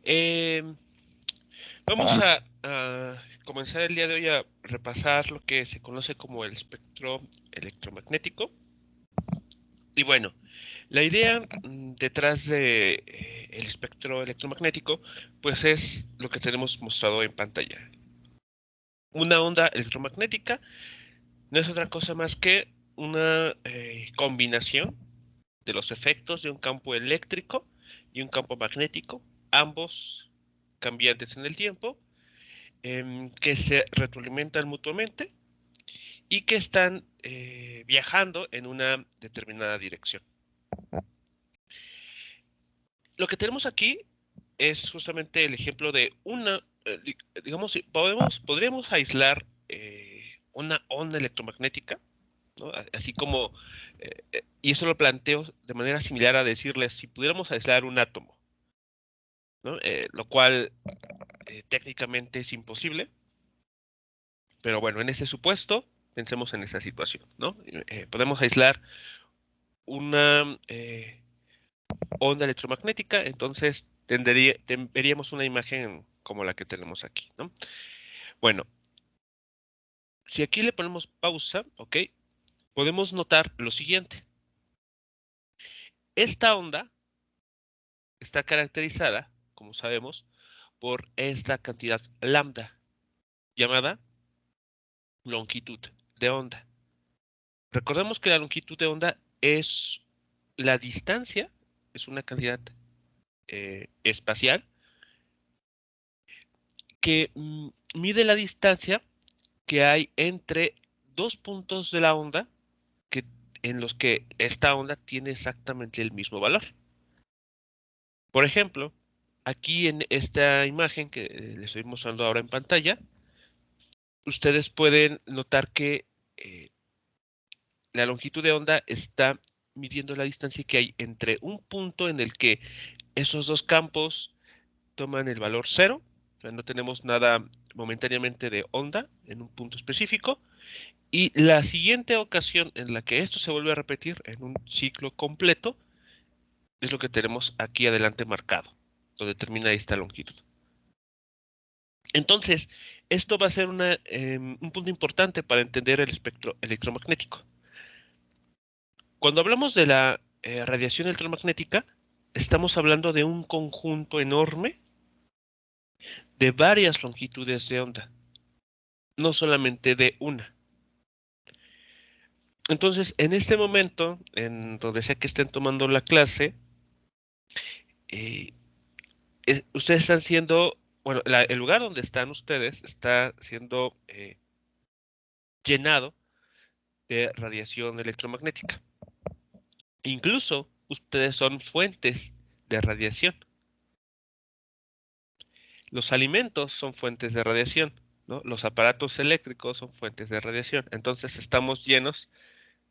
Eh, Vamos a comenzar el día de hoy a repasar lo que se conoce como el espectro electromagnético. Y bueno, la idea detrás de el espectro electromagnético, pues es lo que tenemos mostrado en pantalla. Una onda electromagnética no es otra cosa más que una combinación de los efectos de un campo eléctrico y un campo magnético, ambos cambiantes en el tiempo, que se retroalimentan mutuamente y que están viajando en una determinada dirección. Lo que tenemos aquí es justamente el ejemplo de una, digamos, podríamos aislar una onda electromagnética, ¿no? Así como, y eso lo planteo de manera similar a decirles, si pudiéramos aislar un átomo, ¿no? Lo cual técnicamente es imposible, pero bueno, en ese supuesto, pensemos en esa situación, ¿no? Podemos aislar una onda electromagnética, entonces veríamos una imagen como la que tenemos aquí, ¿no? Bueno, si aquí le ponemos pausa, ¿ok? Podemos notar lo siguiente. Esta onda está caracterizada, como sabemos, por esta cantidad lambda, llamada longitud de onda. Recordemos que la longitud de onda es la distancia, es una cantidad espacial que mide la distancia que hay entre dos puntos de la onda que, en los que esta onda tiene exactamente el mismo valor. Por ejemplo, aquí en esta imagen que les estoy mostrando ahora en pantalla, ustedes pueden notar que la longitud de onda está midiendo la distancia que hay entre un punto en el que esos dos campos toman el valor cero, o sea, no tenemos nada momentáneamente de onda en un punto específico, y la siguiente ocasión en la que esto se vuelve a repetir en un ciclo completo es lo que tenemos aquí adelante marcado, donde termina esta longitud. Entonces, esto va a ser un punto importante para entender el espectro electromagnético. Cuando hablamos de la radiación electromagnética, estamos hablando de un conjunto enorme de varias longitudes de onda, no solamente de una. Entonces, en este momento, en donde sea que estén tomando la clase, eh, ustedes están siendo, bueno, el lugar donde están ustedes está siendo llenado de radiación electromagnética. Incluso ustedes son fuentes de radiación. Los alimentos son fuentes de radiación, ¿no? Los aparatos eléctricos son fuentes de radiación. Entonces estamos llenos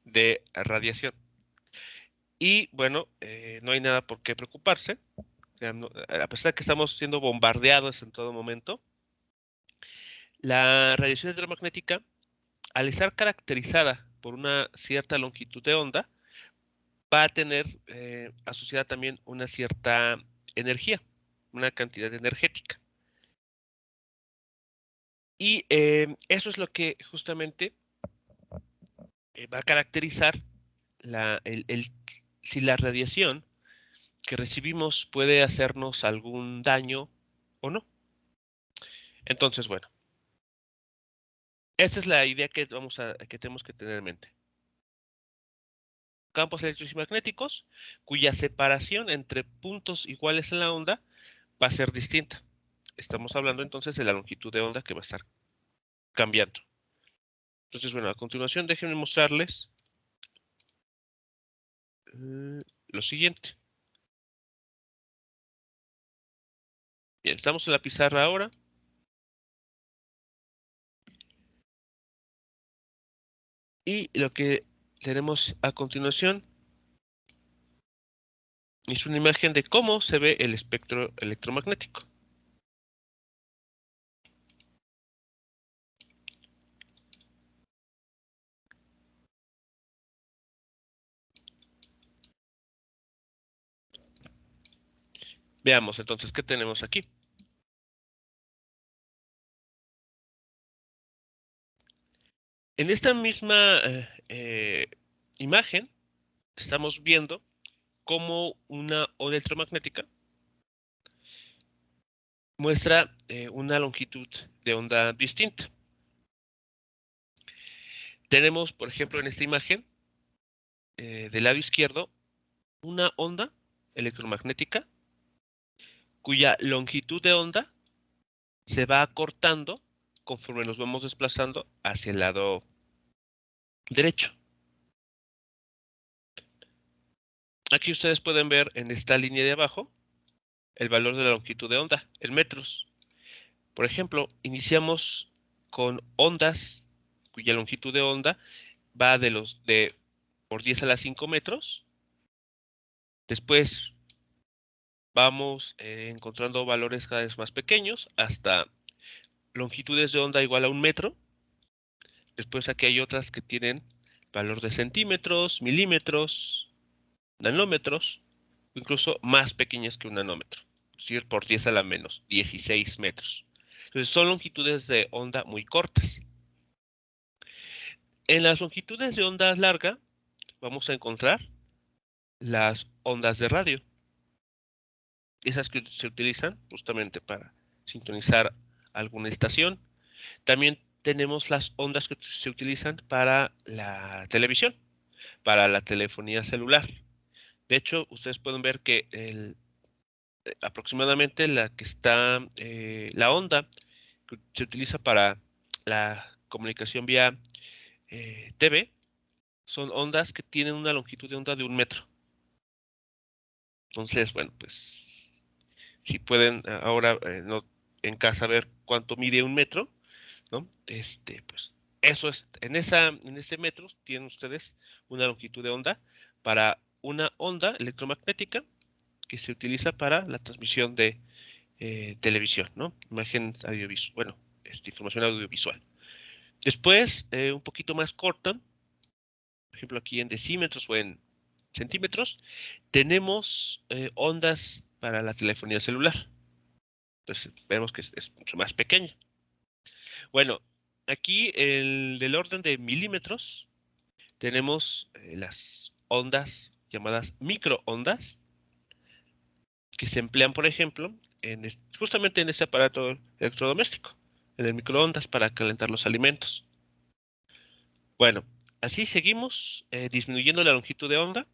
de radiación. Y bueno, no hay nada por qué preocuparse. A pesar de que estamos siendo bombardeados en todo momento, la radiación electromagnética, al estar caracterizada por una cierta longitud de onda, va a tener asociada también una cierta energía, una cantidad energética. Y eso es lo que justamente va a caracterizar si la radiación que recibimos puede hacernos algún daño o no. Entonces, bueno, esta es la idea que tenemos que tener en mente. Campos eléctricos y magnéticos cuya separación entre puntos iguales en la onda va a ser distinta. Estamos hablando entonces de la longitud de onda que va a estar cambiando. Entonces, bueno, a continuación déjenme mostrarles lo siguiente. Bien, estamos en la pizarra ahora y lo que tenemos a continuación es una imagen de cómo se ve el espectro electromagnético. Veamos entonces qué tenemos aquí. En esta misma imagen estamos viendo cómo una onda electromagnética muestra una longitud de onda distinta. Tenemos, por ejemplo, en esta imagen, del lado izquierdo, una onda electromagnética cuya longitud de onda se va acortando conforme nos vamos desplazando hacia el lado derecho. Aquí ustedes pueden ver en esta línea de abajo el valor de la longitud de onda en metros. Por ejemplo, iniciamos con ondas cuya longitud de onda va de por 10 a la 5 metros. Después vamos encontrando valores cada vez más pequeños hasta longitudes de onda igual a 1 metro. Después aquí hay otras que tienen valor de centímetros, milímetros, nanómetros, incluso más pequeñas que un nanómetro, es decir, por 10 a la menos 16 metros. Entonces son longitudes de onda muy cortas. En las longitudes de onda larga vamos a encontrar las ondas de radio, esas que se utilizan justamente para sintonizar alguna estación. También tenemos las ondas que se utilizan para la televisión, para la telefonía celular. De hecho, ustedes pueden ver que aproximadamente la onda que se utiliza para la comunicación vía TV son ondas que tienen una longitud de onda de 1 metro. Entonces, bueno, pues si pueden ahora no, en casa ver cuánto mide 1 metro, ¿no? Pues eso es, en ese metro tienen ustedes una longitud de onda para una onda electromagnética que se utiliza para la transmisión de televisión, ¿no? Imagen audiovisual, bueno, información audiovisual. Después, un poquito más corta, por ejemplo aquí en decímetros o en centímetros, tenemos ondas para la telefonía celular. Entonces vemos que es mucho más pequeña. Bueno, aquí del orden de milímetros tenemos las ondas llamadas microondas que se emplean, por ejemplo, justamente en ese aparato electrodoméstico, en el microondas para calentar los alimentos. Bueno, así seguimos disminuyendo la longitud de onda,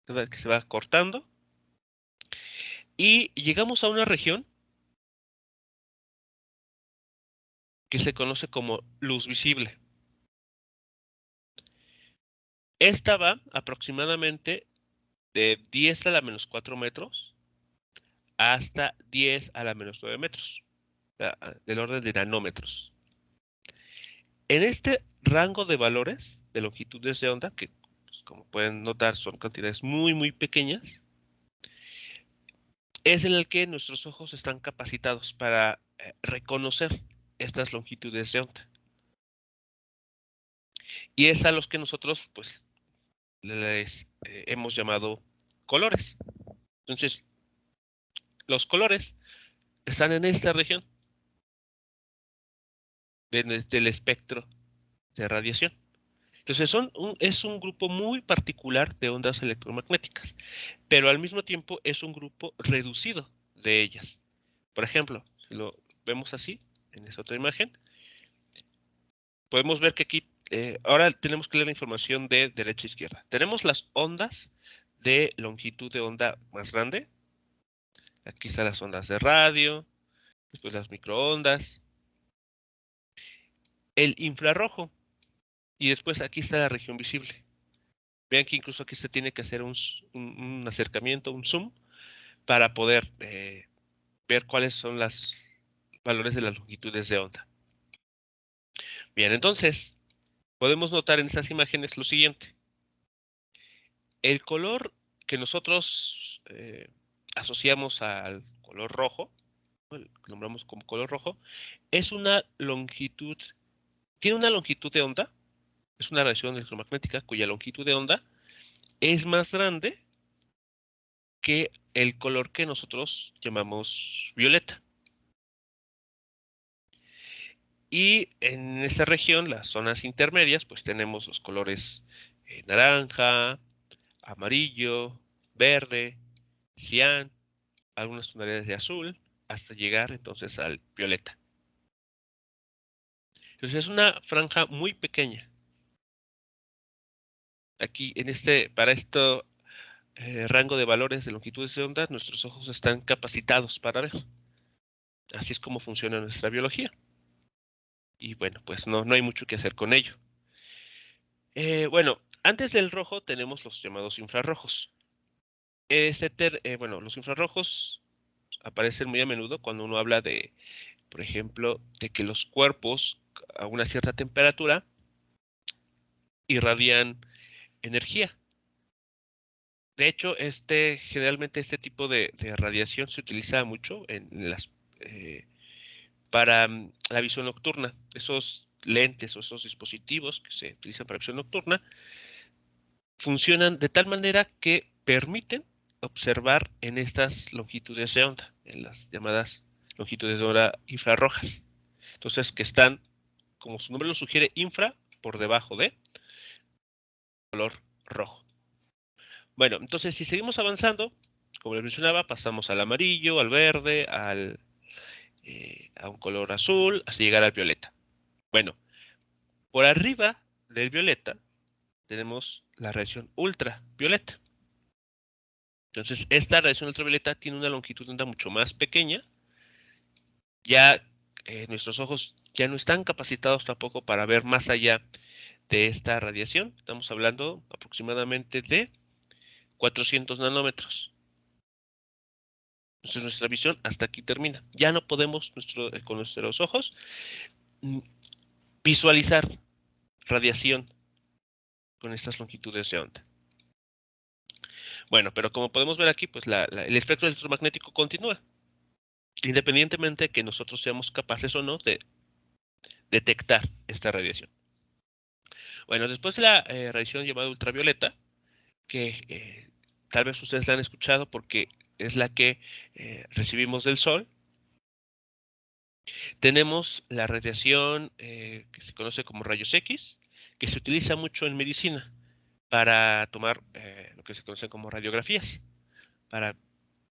¿verdad? Que se va cortando, y llegamos a una región que se conoce como luz visible. Esta va aproximadamente de 10 a la menos 4 metros hasta 10 a la menos 9 metros, del orden de nanómetros. En este rango de valores de longitudes de onda, que pues, como pueden notar son cantidades muy pequeñas, es en el que nuestros ojos están capacitados para reconocer estas longitudes de onda. Y es a los que nosotros pues les hemos llamado colores. Entonces, los colores están en esta región del espectro de radiación. Entonces es un grupo muy particular de ondas electromagnéticas, pero al mismo tiempo es un grupo reducido de ellas. Por ejemplo, si lo vemos así, en esta otra imagen, podemos ver que aquí, ahora tenemos que leer la información de derecha a izquierda. Tenemos las ondas de longitud de onda más grande. Aquí están las ondas de radio, después las microondas, el infrarrojo, y después aquí está la región visible. Vean que incluso aquí se tiene que hacer un acercamiento, un zoom, para poder ver cuáles son los valores de las longitudes de onda. Bien, entonces, podemos notar en estas imágenes lo siguiente. El color que nosotros asociamos al color rojo, que nombramos como color rojo, es una longitud, tiene una longitud de onda, es una radiación electromagnética cuya longitud de onda es más grande que el color que nosotros llamamos violeta. Y en esta región, las zonas intermedias, pues tenemos los colores naranja, amarillo, verde, cian, algunas tonalidades de azul, hasta llegar entonces al violeta. Entonces es una franja muy pequeña. Aquí para este rango de valores de longitudes de onda, nuestros ojos están capacitados para ver. Así es como funciona nuestra biología. Y bueno, pues no hay mucho que hacer con ello. Bueno, antes del rojo tenemos los llamados infrarrojos. Los infrarrojos aparecen muy a menudo cuando uno habla de, por ejemplo, de que los cuerpos a una cierta temperatura irradian energía. De hecho, generalmente este tipo de radiación se utiliza mucho para la visión nocturna. Esos lentes o esos dispositivos que se utilizan para visión nocturna funcionan de tal manera que permiten observar en estas longitudes de onda, en las llamadas longitudes de onda infrarrojas. Entonces, que están, como su nombre lo sugiere, infra, por debajo de color rojo. Bueno, entonces si seguimos avanzando, como les mencionaba, pasamos al amarillo, al verde, a un color azul, hasta llegar al violeta. Bueno, por arriba del violeta tenemos la radiación ultravioleta. Entonces, esta radiación ultravioleta tiene una longitud de onda mucho más pequeña. Ya nuestros ojos ya no están capacitados tampoco para ver más allá de esta radiación. Estamos hablando aproximadamente de 400 nanómetros. Entonces, nuestra visión hasta aquí termina. Ya no podemos con nuestros ojos visualizar radiación con estas longitudes de onda. Bueno, pero como podemos ver aquí, pues el espectro electromagnético continúa, independientemente de que nosotros seamos capaces o no de detectar esta radiación. Bueno, después de la radiación llamada ultravioleta, que tal vez ustedes la han escuchado porque es la que recibimos del Sol, tenemos la radiación que se conoce como rayos X, que se utiliza mucho en medicina para tomar lo que se conoce como radiografías, para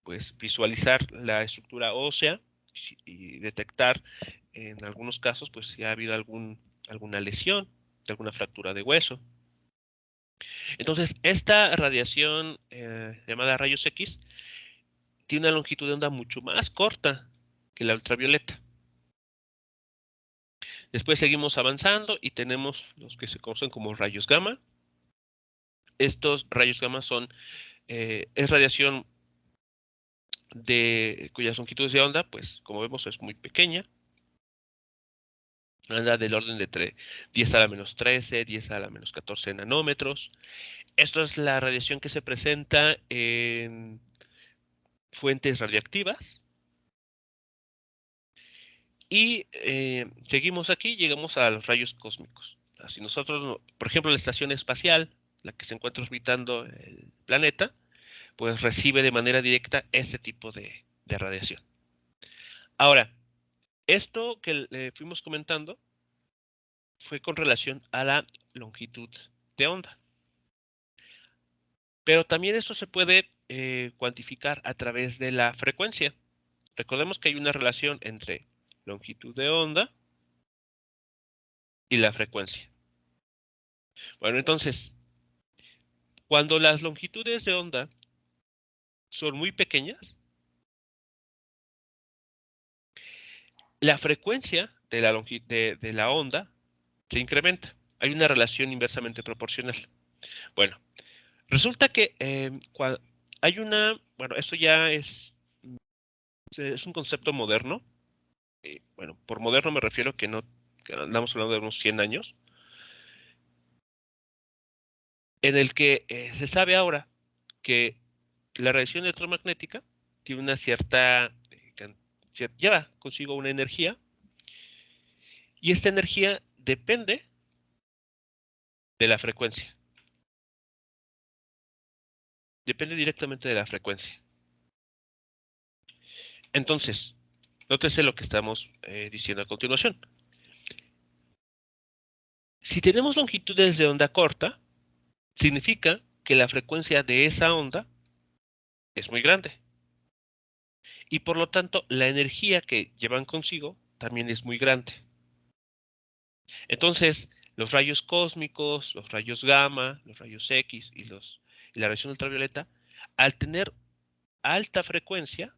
pues visualizar la estructura ósea y detectar en algunos casos pues si ha habido alguna lesión, alguna fractura de hueso. Entonces, esta radiación llamada rayos X tiene una longitud de onda mucho más corta que la ultravioleta. Después seguimos avanzando y tenemos los que se conocen como rayos gamma. Estos rayos gamma es radiación cuyas longitudes de onda, pues como vemos, es muy pequeña. Anda del orden de 10 a la menos 13, 10 a la menos 14 nanómetros. Esto es la radiación que se presenta en fuentes radioactivas. Y seguimos aquí, llegamos a los rayos cósmicos. Si nosotros, por ejemplo, la estación espacial, la que se encuentra orbitando el planeta, pues recibe de manera directa este tipo de radiación. Ahora, esto que fuimos comentando fue con relación a la longitud de onda. Pero también esto se puede cuantificar a través de la frecuencia. Recordemos que hay una relación entre longitud de onda y la frecuencia. Bueno, entonces, cuando las longitudes de onda son muy pequeñas, la frecuencia de la onda se incrementa. Hay una relación inversamente proporcional. Bueno, resulta que esto ya es un concepto moderno. Bueno, por moderno me refiero que andamos hablando de unos 100 años, en el que se sabe ahora que la radiación electromagnética tiene una lleva consigo una energía, y esta energía depende de la frecuencia. Depende directamente de la frecuencia. Entonces, nótese lo que estamos diciendo a continuación. Si tenemos longitudes de onda corta, significa que la frecuencia de esa onda es muy grande. Y por lo tanto, la energía que llevan consigo también es muy grande. Entonces, los rayos cósmicos, los rayos gamma, los rayos X y la radiación ultravioleta, al tener alta frecuencia,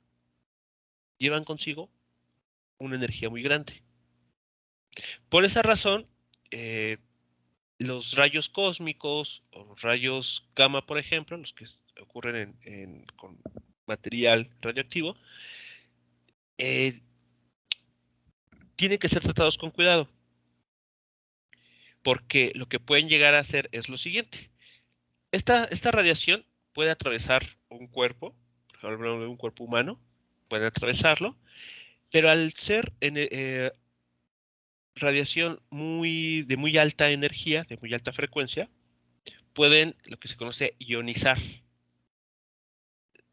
llevan consigo una energía muy grande. Por esa razón, eh, los rayos cósmicos o los rayos gamma, por ejemplo, los que ocurren con material radioactivo, eh, tienen que ser tratados con cuidado, porque lo que pueden llegar a hacer es lo siguiente. Esta radiación puede atravesar un cuerpo, por ejemplo, un cuerpo humano, puede atravesarlo, pero al ser radiación de muy alta energía, de muy alta frecuencia, pueden lo que se conoce ionizar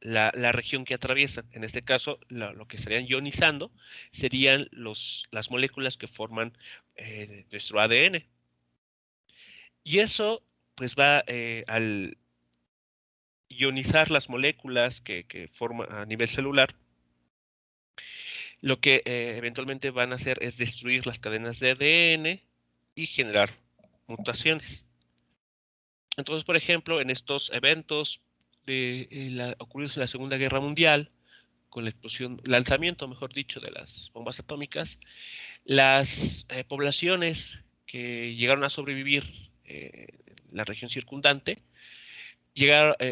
la región que atraviesan. En este caso, lo que estarían ionizando serían las moléculas que forman nuestro ADN. Y eso, pues va al ionizar las moléculas que forman a nivel celular, lo que eventualmente van a hacer es destruir las cadenas de ADN y generar mutaciones. Entonces, por ejemplo, en estos eventos ocurridos en la Segunda Guerra Mundial, con la explosión, lanzamiento, mejor dicho, de las bombas atómicas, las poblaciones que llegaron a sobrevivir en la región circundante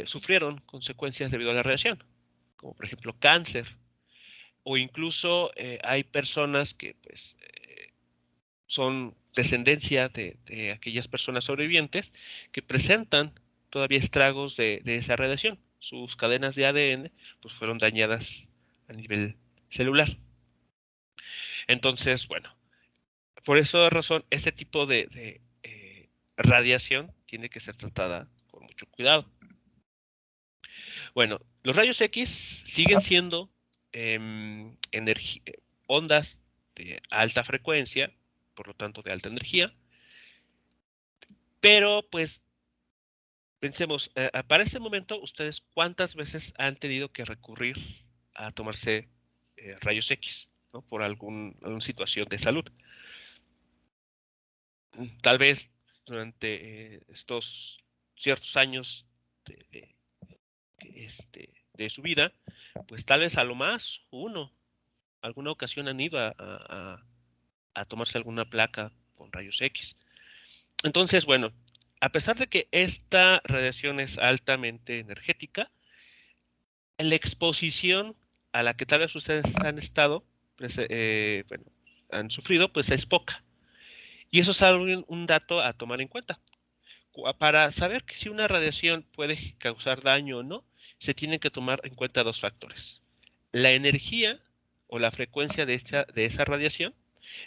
sufrieron consecuencias debido a la radiación, como por ejemplo cáncer, o incluso hay personas que pues son descendencia de aquellas personas sobrevivientes que presentan todavía estragos de esa radiación. Sus cadenas de ADN pues fueron dañadas a nivel celular. Entonces, bueno, por esa razón, este tipo de radiación tiene que ser tratada con mucho cuidado. Bueno, los rayos X siguen siendo ondas de alta frecuencia, por lo tanto de alta energía, pero pues pensemos, para este momento, ¿ustedes cuántas veces han tenido que recurrir a tomarse rayos X, ¿no? Por alguna situación de salud? Tal vez durante estos ciertos años de su vida, pues tal vez a lo más alguna ocasión han ido a tomarse alguna placa con rayos X. Entonces, bueno, a pesar de que esta radiación es altamente energética, la exposición a la que tal vez ustedes han estado, pues, bueno, han sufrido, pues es poca. Y eso es un dato a tomar en cuenta. Para saber que si una radiación puede causar daño o no, se tienen que tomar en cuenta dos factores. La energía o la frecuencia de esa radiación,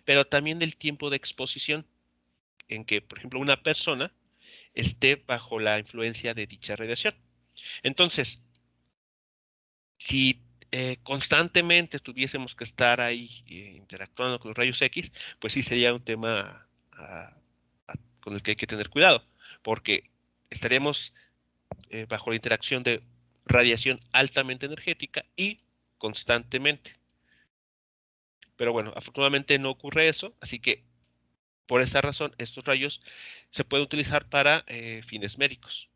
pero también del tiempo de exposición en que, por ejemplo, una persona esté bajo la influencia de dicha radiación. Entonces, si constantemente tuviésemos que estar ahí interactuando con los rayos X, pues sí sería un tema con el que hay que tener cuidado, porque estaríamos bajo la interacción de radiación altamente energética y constantemente. Pero bueno, afortunadamente no ocurre eso, así que por esa razón estos rayos se pueden utilizar para fines médicos.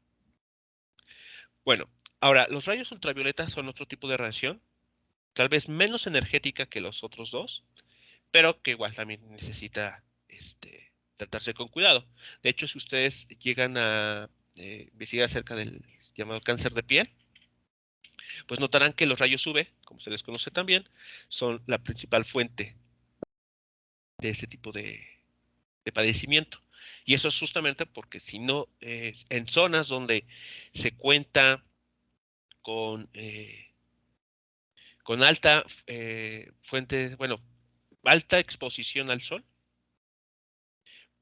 Bueno, ahora los rayos ultravioletas son otro tipo de radiación, tal vez menos energética que los otros dos, pero que igual también necesita tratarse con cuidado. De hecho, si ustedes llegan a investigar acerca del llamado cáncer de piel, pues notarán que los rayos UV, como se les conoce también, son la principal fuente de este tipo de padecimiento. Y eso es justamente porque si no, en zonas donde se cuenta con, eh, con alta fuente, bueno, alta exposición al sol,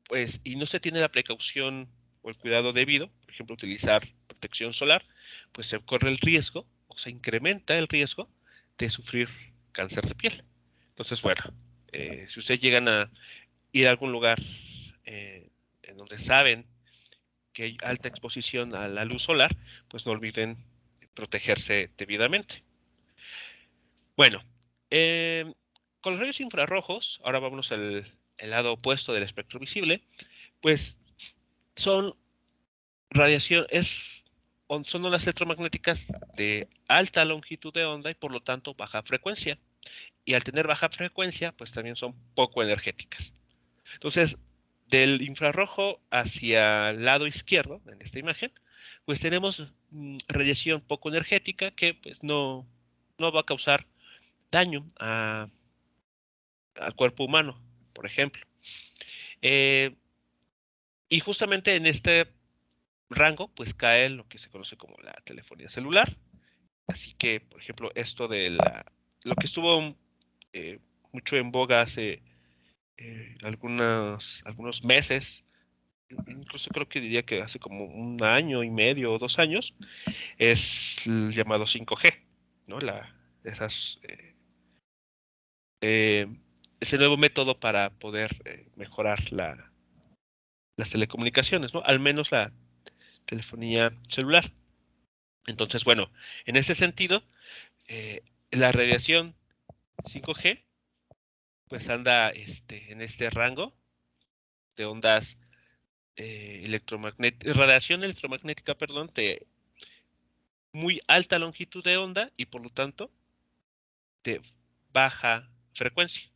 pues, y no se tiene la precaución o el cuidado debido, por ejemplo, utilizar protección solar, pues se corre el riesgo o se incrementa el riesgo de sufrir cáncer de piel. Entonces, bueno, si ustedes llegan a ir a algún lugar en donde saben que hay alta exposición a la luz solar, pues no olviden protegerse debidamente. Bueno, con los rayos infrarrojos, ahora vámonos al el lado opuesto del espectro visible, pues son radiación, son ondas electromagnéticas de alta longitud de onda y por lo tanto baja frecuencia. Y al tener baja frecuencia, pues también son poco energéticas. Entonces, del infrarrojo hacia el lado izquierdo, en esta imagen, pues tenemos radiación poco energética que pues no va a causar daño al cuerpo humano, por ejemplo. Eh, y justamente en este rango, pues cae lo que se conoce como la telefonía celular. Así que, por ejemplo, esto de lo que estuvo eh, mucho en boga hace algunos meses, incluso creo que diría que hace como un año y medio o 2 años, es el llamado 5G, ¿no? Esas, eh, ese nuevo método para poder mejorar las telecomunicaciones, ¿no? Al menos la telefonía celular. Entonces, bueno, en ese sentido, la radiación 5G, pues anda en este rango de ondas radiación electromagnética, perdón, de muy alta longitud de onda y por lo tanto de baja frecuencia.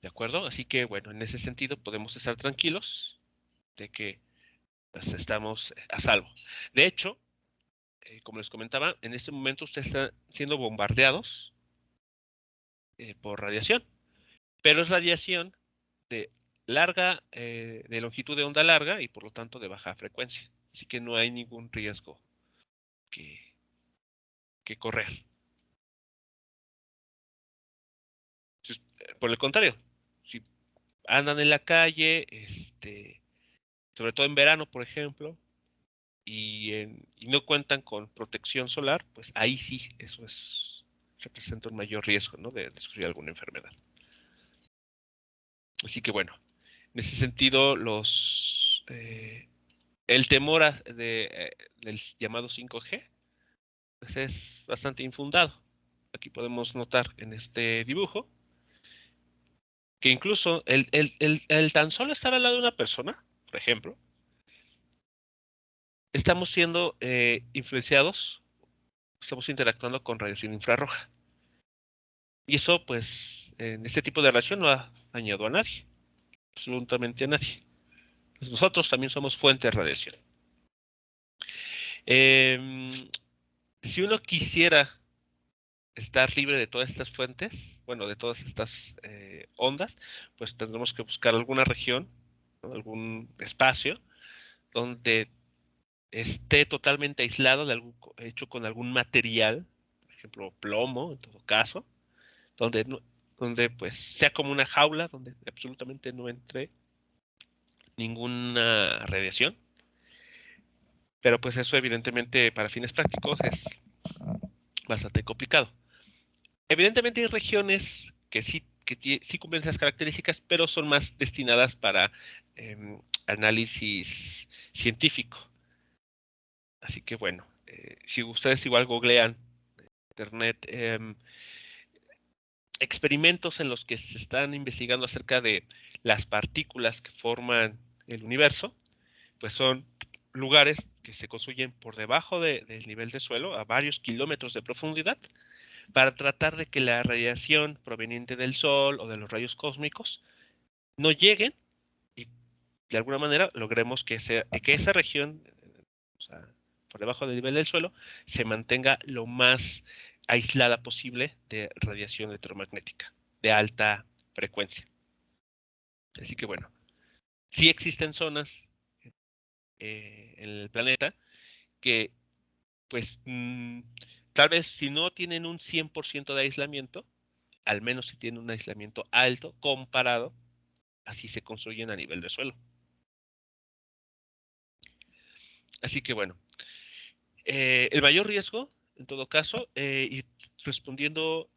¿De acuerdo? Así que, bueno, en ese sentido podemos estar tranquilos de que pues, estamos a salvo. De hecho, como les comentaba, en este momento ustedes están siendo bombardeados por radiación, pero es radiación de de longitud de onda larga y por lo tanto de baja frecuencia. Así que no hay ningún riesgo que, que correr. Por el contrario, si andan en la calle, sobre todo en verano, por ejemplo, y no cuentan con protección solar, pues ahí sí, representa un mayor riesgo, ¿no? De sufrir alguna enfermedad. Así que bueno, en ese sentido, el temor del llamado 5G pues es bastante infundado. Aquí podemos notar en este dibujo que incluso el tan solo estar al lado de una persona, por ejemplo, estamos siendo influenciados, estamos interactuando con radiación infrarroja. Y eso, pues, en este tipo de relación no ha dañado a nadie, absolutamente a nadie. Pues nosotros también somos fuente de radiación. Eh, si uno quisiera estar libre de todas estas fuentes, bueno, de todas estas ondas, pues tendremos que buscar alguna región, ¿no? Algún espacio donde esté totalmente aislado, hecho con algún material, por ejemplo, plomo, en todo caso, donde, donde pues sea como una jaula, donde absolutamente no entre ninguna radiación. Pero pues eso evidentemente para fines prácticos es bastante complicado. Evidentemente hay regiones sí cumplen esas características, pero son más destinadas para análisis científico. Así que bueno, si ustedes igual googlean internet experimentos en los que se están investigando acerca de las partículas que forman el universo, pues son lugares que se construyen por debajo del nivel de suelo a varios kilómetros de profundidad para tratar de que la radiación proveniente del Sol o de los rayos cósmicos no lleguen y de alguna manera logremos que esa región, o sea, por debajo del nivel del suelo, se mantenga lo más aislada posible de radiación electromagnética de alta frecuencia. Así que bueno, sí existen zonas en el planeta que pues tal vez si no tienen un 100% de aislamiento, al menos si tienen un aislamiento alto comparado, así se construyen a nivel de suelo. Así que bueno, el mayor riesgo en todo caso, y respondiendo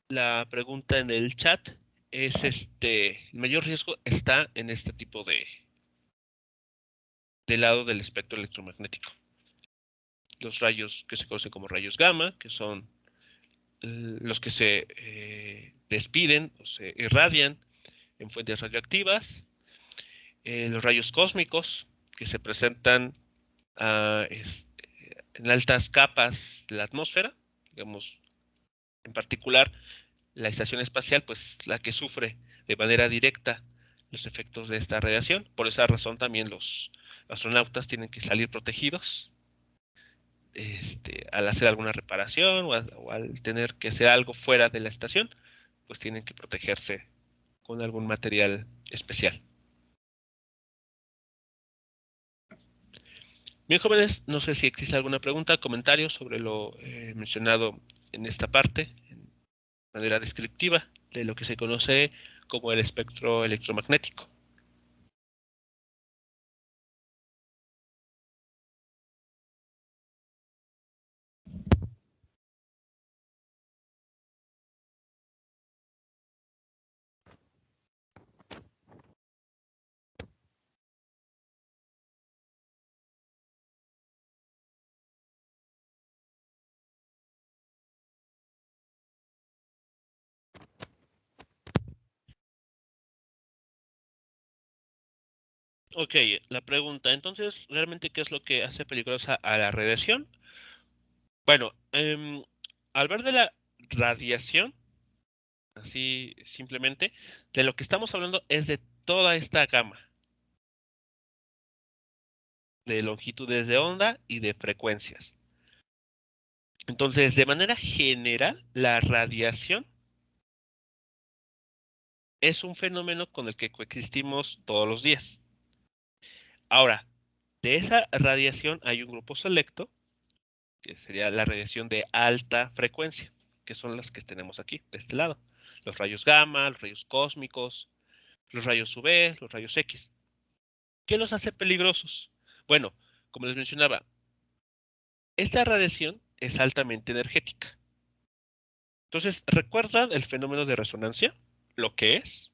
la pregunta en el chat, es el mayor riesgo está en este tipo de lado del espectro electromagnético. Los rayos que se conocen como rayos gamma, que son los que se despiden o se irradian en fuentes radioactivas, los rayos cósmicos, que se presentan en altas capas de la atmósfera, digamos, en particular la estación espacial, pues la que sufre de manera directa los efectos de esta radiación. Por esa razón también los astronautas tienen que salir protegidos al hacer alguna reparación o al tener que hacer algo fuera de la estación, pues tienen que protegerse con algún material especial. Bien, jóvenes, no sé si existe alguna pregunta, comentario sobre lo mencionado en esta parte, de manera descriptiva, de lo que se conoce como el espectro electromagnético. Ok, la pregunta, entonces, ¿realmente qué es lo que hace peligrosa a la radiación? Bueno, al ver de la radiación, así simplemente, de lo que estamos hablando es de toda esta gama de longitudes de onda y de frecuencias. Entonces, de manera general, la radiación es un fenómeno con el que coexistimos todos los días. Ahora, de esa radiación hay un grupo selecto, que sería la radiación de alta frecuencia, que son las que tenemos aquí, de este lado. Los rayos gamma, los rayos cósmicos, los rayos UV, los rayos X. ¿Qué los hace peligrosos? Bueno, como les mencionaba, esta radiación es altamente energética. Entonces, ¿recuerdan el fenómeno de resonancia? ¿Lo que es?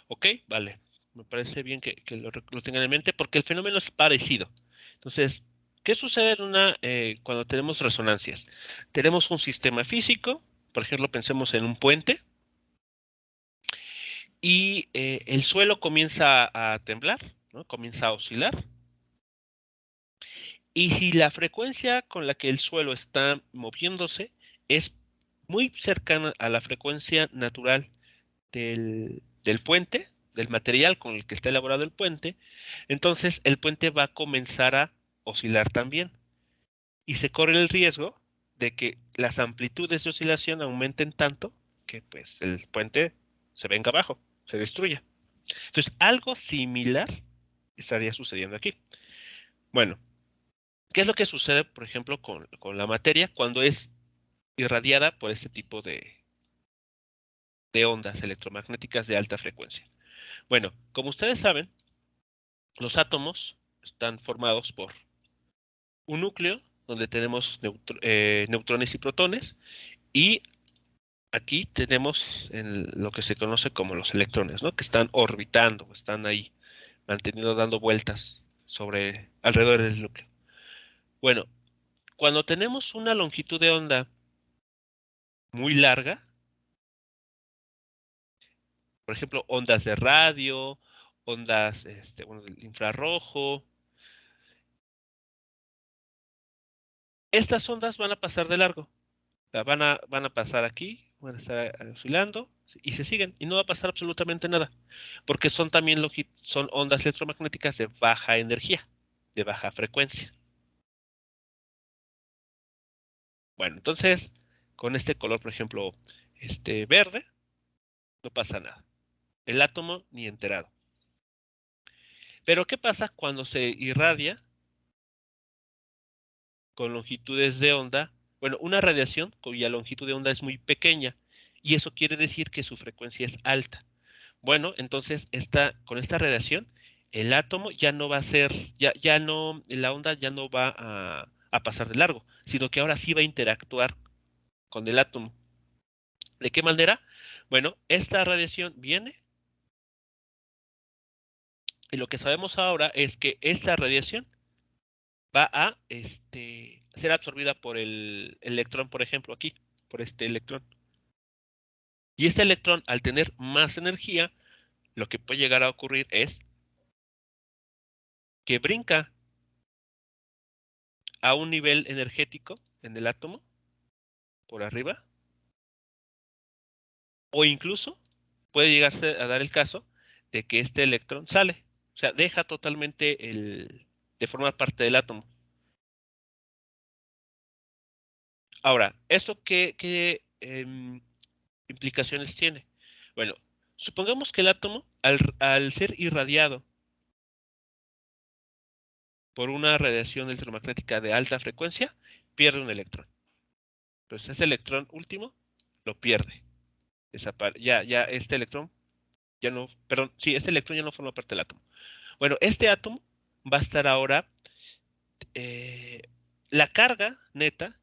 Ok, vale. Me parece bien que lo tengan en mente porque el fenómeno es parecido. Entonces, ¿qué sucede cuando tenemos resonancias? Tenemos un sistema físico, por ejemplo, pensemos en un puente, y el suelo comienza a temblar, ¿no? Comienza a oscilar. Y si la frecuencia con la que el suelo está moviéndose es muy cercana a la frecuencia natural del puente, del material con el que está elaborado el puente, entonces el puente va a comenzar a oscilar también. Y se corre el riesgo de que las amplitudes de oscilación aumenten tanto que pues el puente se venga abajo, se destruya. Entonces, algo similar estaría sucediendo aquí. Bueno, ¿qué es lo que sucede, por ejemplo, con la materia cuando es irradiada por este tipo de ondas electromagnéticas de alta frecuencia? Bueno, como ustedes saben, los átomos están formados por un núcleo donde tenemos neutrones y protones, y aquí tenemos lo que se conoce como los electrones, ¿no? Que están orbitando, están ahí manteniendo dando vueltas alrededor del núcleo. Bueno, cuando tenemos una longitud de onda muy larga, por ejemplo, ondas de radio, ondas bueno, del infrarrojo, Estas ondas van a pasar de largo. O sea, van a pasar aquí, van a estar oscilando y se siguen. Y no va a pasar absolutamente nada. Porque son también son ondas electromagnéticas de baja energía, de baja frecuencia. Bueno, entonces, con este color, por ejemplo, este verde, no pasa nada. El átomo ni enterado. Pero ¿qué pasa cuando se irradia con longitudes de onda? Bueno, una radiación cuya longitud de onda es muy pequeña y eso quiere decir que su frecuencia es alta. Bueno, entonces con esta radiación el átomo ya no va a ser, ya no, la onda ya no va a pasar de largo, sino que ahora sí va a interactuar con el átomo. ¿De qué manera? Bueno, esta radiación viene y lo que sabemos ahora es que esta radiación va a ser absorbida por el electrón, por ejemplo, aquí, por este electrón. Y este electrón, al tener más energía, lo que puede llegar a ocurrir es que brinca a un nivel energético en el átomo, por arriba, o incluso puede llegarse a dar el caso de que este electrón sale, o sea, deja totalmente de formar parte del átomo. Ahora, ¿esto qué implicaciones tiene? Bueno, supongamos que el átomo, al ser irradiado por una radiación electromagnética de alta frecuencia, pierde un electrón. Entonces, ese electrón último lo pierde. Ya este electrón ya no, perdón, sí, este electrón ya no forma parte del átomo. Bueno, este átomo va a estar ahora, eh, la carga neta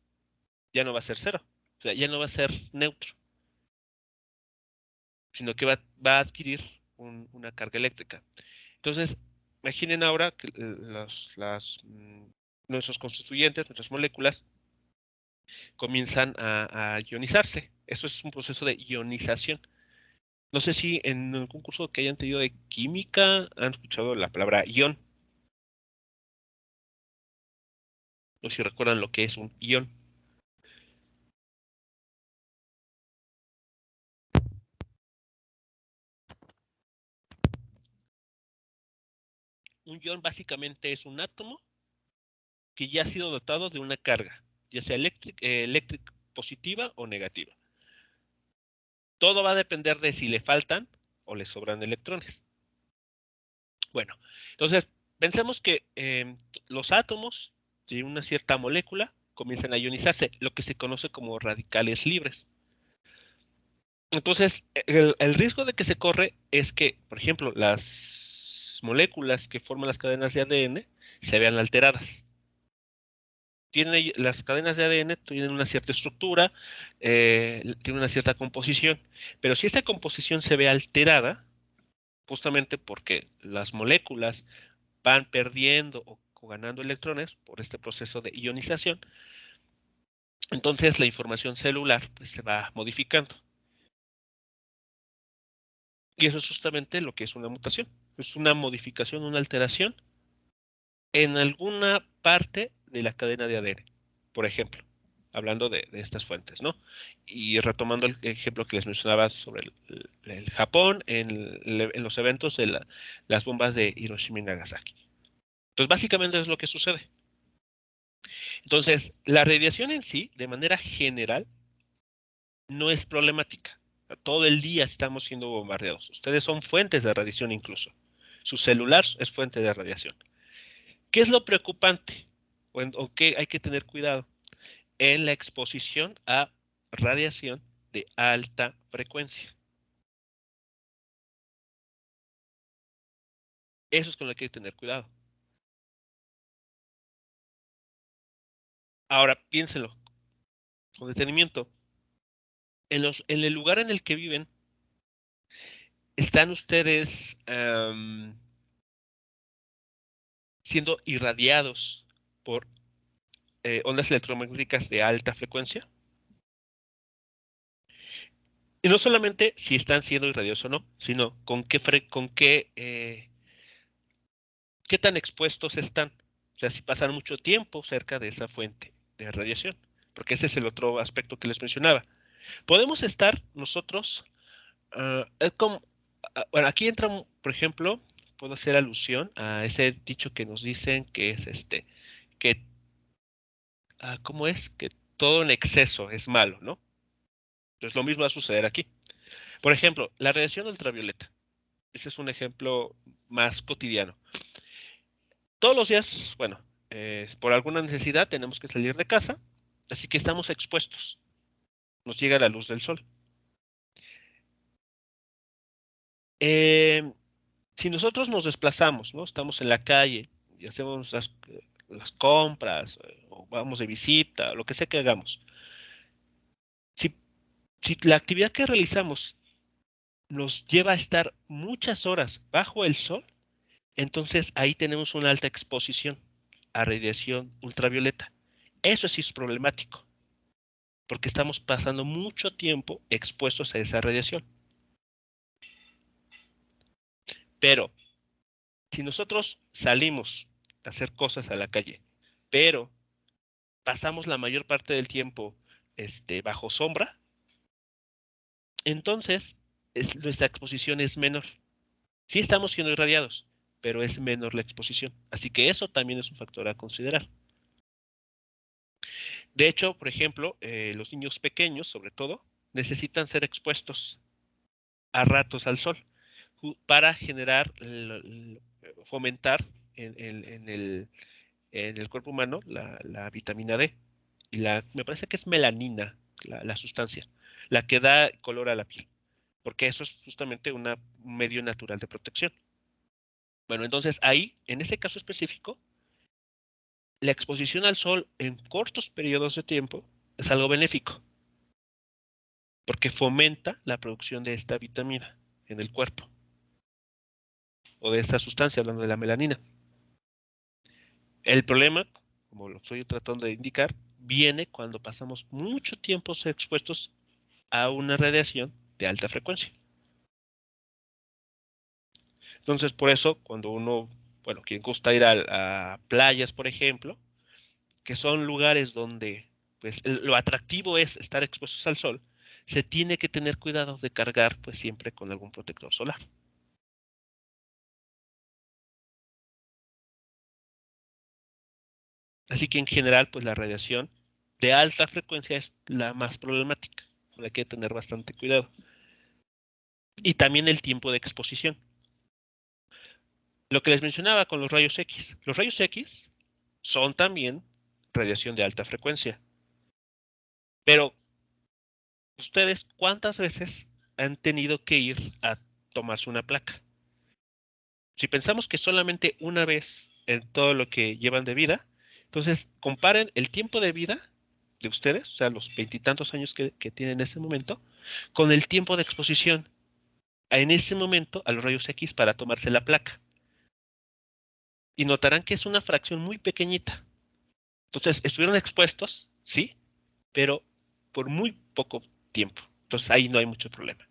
ya no va a ser cero, o sea, ya no va a ser neutro, sino que va a adquirir una carga eléctrica. Entonces, imaginen ahora que nuestros constituyentes, nuestras moléculas, comienzan a ionizarse. Eso es un proceso de ionización. No sé si en algún curso que hayan tenido de química han escuchado la palabra ion. No sé si recuerdan lo que es un ion. Un ion básicamente es un átomo que ya ha sido dotado de una carga, ya sea eléctrica positiva o negativa. Todo va a depender de si le faltan o le sobran electrones. Bueno, entonces pensemos que los átomos de una cierta molécula comienzan a ionizarse, lo que se conoce como radicales libres. Entonces, el riesgo de que se corre es que, por ejemplo, las moléculas que forman las cadenas de ADN se vean alteradas. Las cadenas de ADN tienen una cierta estructura, tienen una cierta composición, pero si esta composición se ve alterada, justamente porque las moléculas van perdiendo o ganando electrones por este proceso de ionización, entonces la información celular pues, se va modificando. Y eso es justamente lo que es una mutación. Es una modificación, una alteración en alguna parte de la cadena de ADN, por ejemplo, hablando de estas fuentes, ¿no? Y retomando el ejemplo que les mencionaba sobre el Japón en los eventos de las bombas de Hiroshima y Nagasaki. Entonces, básicamente es lo que sucede. Entonces, la radiación en sí, de manera general, no es problemática. Todo el día estamos siendo bombardeados. Ustedes son fuentes de radiación incluso. Su celular es fuente de radiación. ¿Qué es lo preocupante? ¿O qué hay que tener cuidado? En la exposición a radiación de alta frecuencia. Eso es con lo que hay que tener cuidado. Ahora, piénsenlo con detenimiento. En el lugar en el que viven, ¿están ustedes siendo irradiados por ondas electromagnéticas de alta frecuencia? Y no solamente si están siendo irradiados o no, sino qué tan expuestos están. O sea, si pasan mucho tiempo cerca de esa fuente. de radiación, porque ese es el otro aspecto que les mencionaba. Podemos estar nosotros, es como, bueno, aquí entra, por ejemplo, puedo hacer alusión a ese dicho que nos dicen que es que, ¿cómo es? Que todo en exceso es malo, ¿no? Entonces lo mismo va a suceder aquí. Por ejemplo, la radiación ultravioleta. Ese es un ejemplo más cotidiano. Todos los días, bueno, por alguna necesidad tenemos que salir de casa, así que estamos expuestos. Nos llega la luz del sol. Eh, si nosotros nos desplazamos, ¿no? Estamos en la calle y hacemos las compras, o vamos de visita, lo que sea que hagamos. Si, si la actividad que realizamos nos lleva a estar muchas horas bajo el sol, entonces ahí tenemos una alta exposición a radiación ultravioleta. Eso sí es problemático, porque estamos pasando mucho tiempo expuestos a esa radiación. Pero si nosotros salimos a hacer cosas a la calle, pero pasamos la mayor parte del tiempo bajo sombra, entonces nuestra exposición es menor. Sí estamos siendo irradiados, pero es menor la exposición. Así que eso también es un factor a considerar. De hecho, por ejemplo, los niños pequeños, sobre todo, necesitan ser expuestos a ratos al sol para generar, fomentar en el cuerpo humano la vitamina D. Y me parece que es melanina, la sustancia, la que da color a la piel, porque eso es justamente un medio natural de protección. Bueno, entonces ahí, en ese caso específico, la exposición al sol en cortos periodos de tiempo es algo benéfico, porque fomenta la producción de esta vitamina en el cuerpo, o de esta sustancia, hablando de la melanina. El problema, como lo estoy tratando de indicar, viene cuando pasamos mucho tiempo expuestos a una radiación de alta frecuencia. Entonces, por eso, cuando uno, bueno, quien gusta ir a playas, por ejemplo, que son lugares donde pues lo atractivo es estar expuestos al sol, se tiene que tener cuidado de cargar pues siempre con algún protector solar. Así que en general pues la radiación de alta frecuencia es la más problemática, con la que hay que tener bastante cuidado. Y también el tiempo de exposición. Lo que les mencionaba con los rayos X. Los rayos X son también radiación de alta frecuencia. Pero ustedes, ¿cuántas veces han tenido que ir a tomarse una placa? Si pensamos que solamente una vez en todo lo que llevan de vida, entonces comparen el tiempo de vida de ustedes, o sea, los veintitantos años que tienen en ese momento, con el tiempo de exposición en ese momento a los rayos X para tomarse la placa. Y notarán que es una fracción muy pequeñita. Entonces, estuvieron expuestos, sí, pero por muy poco tiempo. Entonces, ahí no hay mucho problema.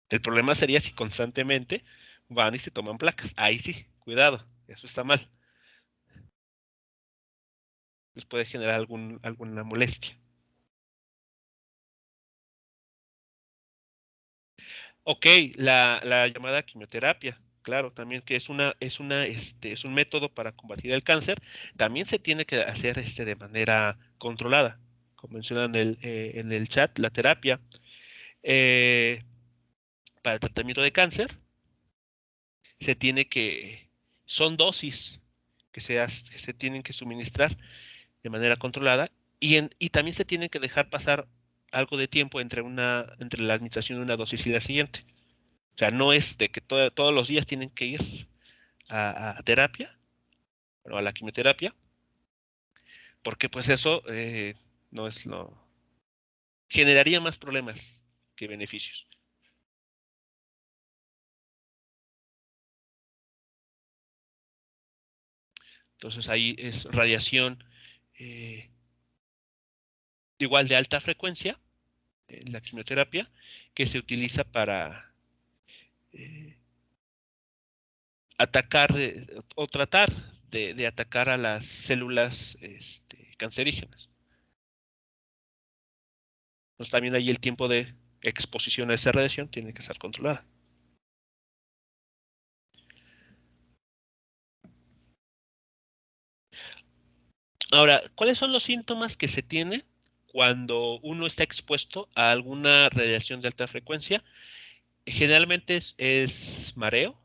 El problema sería si constantemente van y se toman placas. Ahí sí, cuidado, eso está mal. Les puede generar alguna molestia. Ok, la llamada quimioterapia, claro, también que es un método para combatir el cáncer, también se tiene que hacer de manera controlada. Como mencionan en el chat, la terapia eh, para el tratamiento de cáncer se tiene que, son dosis que se tienen que suministrar de manera controlada y también se tiene que dejar pasar algo de tiempo entre la administración de una dosis y la siguiente. O sea, no es de que todos los días tienen que ir a terapia, bueno, a la quimioterapia, porque pues eso no es lo... generaría más problemas que beneficios. Entonces ahí es radiación eh, igual de alta frecuencia, la quimioterapia, que se utiliza para eh, atacar o tratar de atacar a las células cancerígenas. Entonces también ahí el tiempo de exposición a esa radiación tiene que estar controlada. Ahora, ¿cuáles son los síntomas que se tienen cuando uno está expuesto a alguna radiación de alta frecuencia? Generalmente es mareo,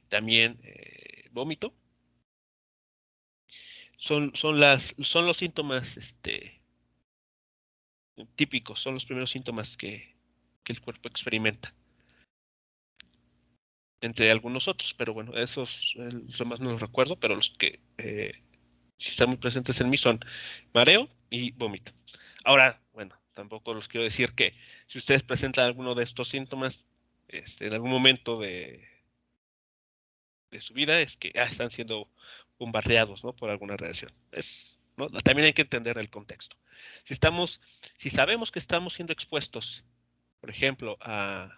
también vómito. Son los síntomas típicos, son los primeros síntomas que el cuerpo experimenta, entre algunos otros, pero bueno, esos los demás no los recuerdo, pero los que si están muy presentes en mí son mareo y vómito. Ahora, bueno, tampoco los quiero decir que si ustedes presentan alguno de estos síntomas en algún momento de su vida, es que están siendo bombardeados, ¿no? Por alguna radiación. ¿No? También hay que entender el contexto. Si estamos, si sabemos que estamos siendo expuestos, por ejemplo, a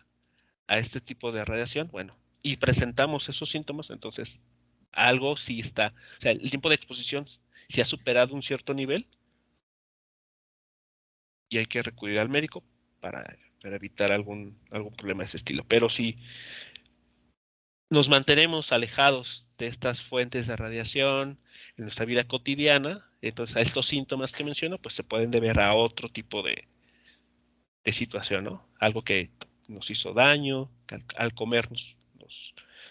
este tipo de radiación, bueno, y presentamos esos síntomas, entonces algo sí está, o sea, el tiempo de exposición si ha superado un cierto nivel y hay que recurrir al médico para evitar algún problema de ese estilo. Pero si nos mantenemos alejados de estas fuentes de radiación en nuestra vida cotidiana, entonces a estos síntomas que menciono, pues se pueden deber a otro tipo de situación, ¿no? Algo que nos hizo daño, que al comer nos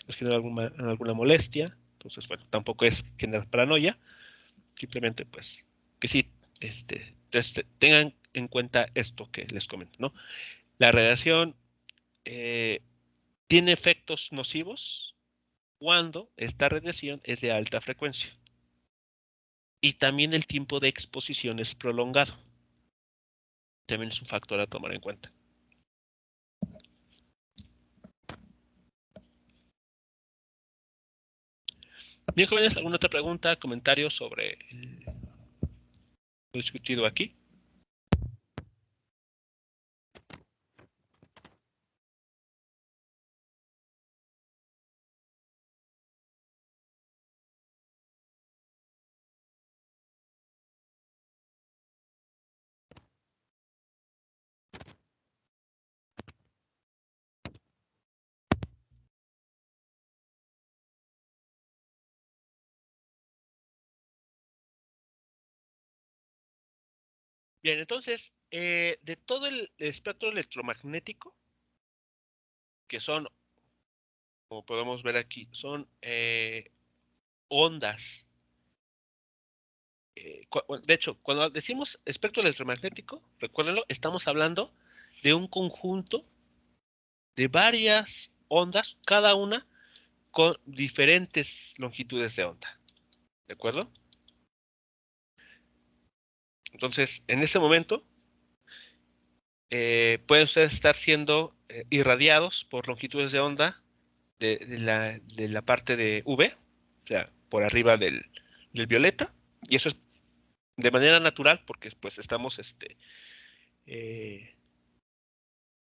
generó alguna molestia. Entonces, bueno, tampoco es generar paranoia, simplemente pues que sí, tengan en cuenta esto que les comento, ¿no? La radiación eh, tiene efectos nocivos cuando esta radiación es de alta frecuencia y también el tiempo de exposición es prolongado. También es un factor a tomar en cuenta. Bien, jóvenes, ¿alguna otra pregunta, comentario sobre lo discutido aquí? Bien, entonces, de todo el espectro electromagnético, que son, como podemos ver aquí, son ondas. De hecho, cuando decimos espectro electromagnético, recuérdenlo, estamos hablando de un conjunto de varias ondas, cada una con diferentes longitudes de onda. ¿De acuerdo? Entonces, en ese momento, pueden ustedes estar siendo irradiados por longitudes de onda de la parte de V, o sea, por arriba del violeta, y eso es de manera natural porque pues estamos, eh,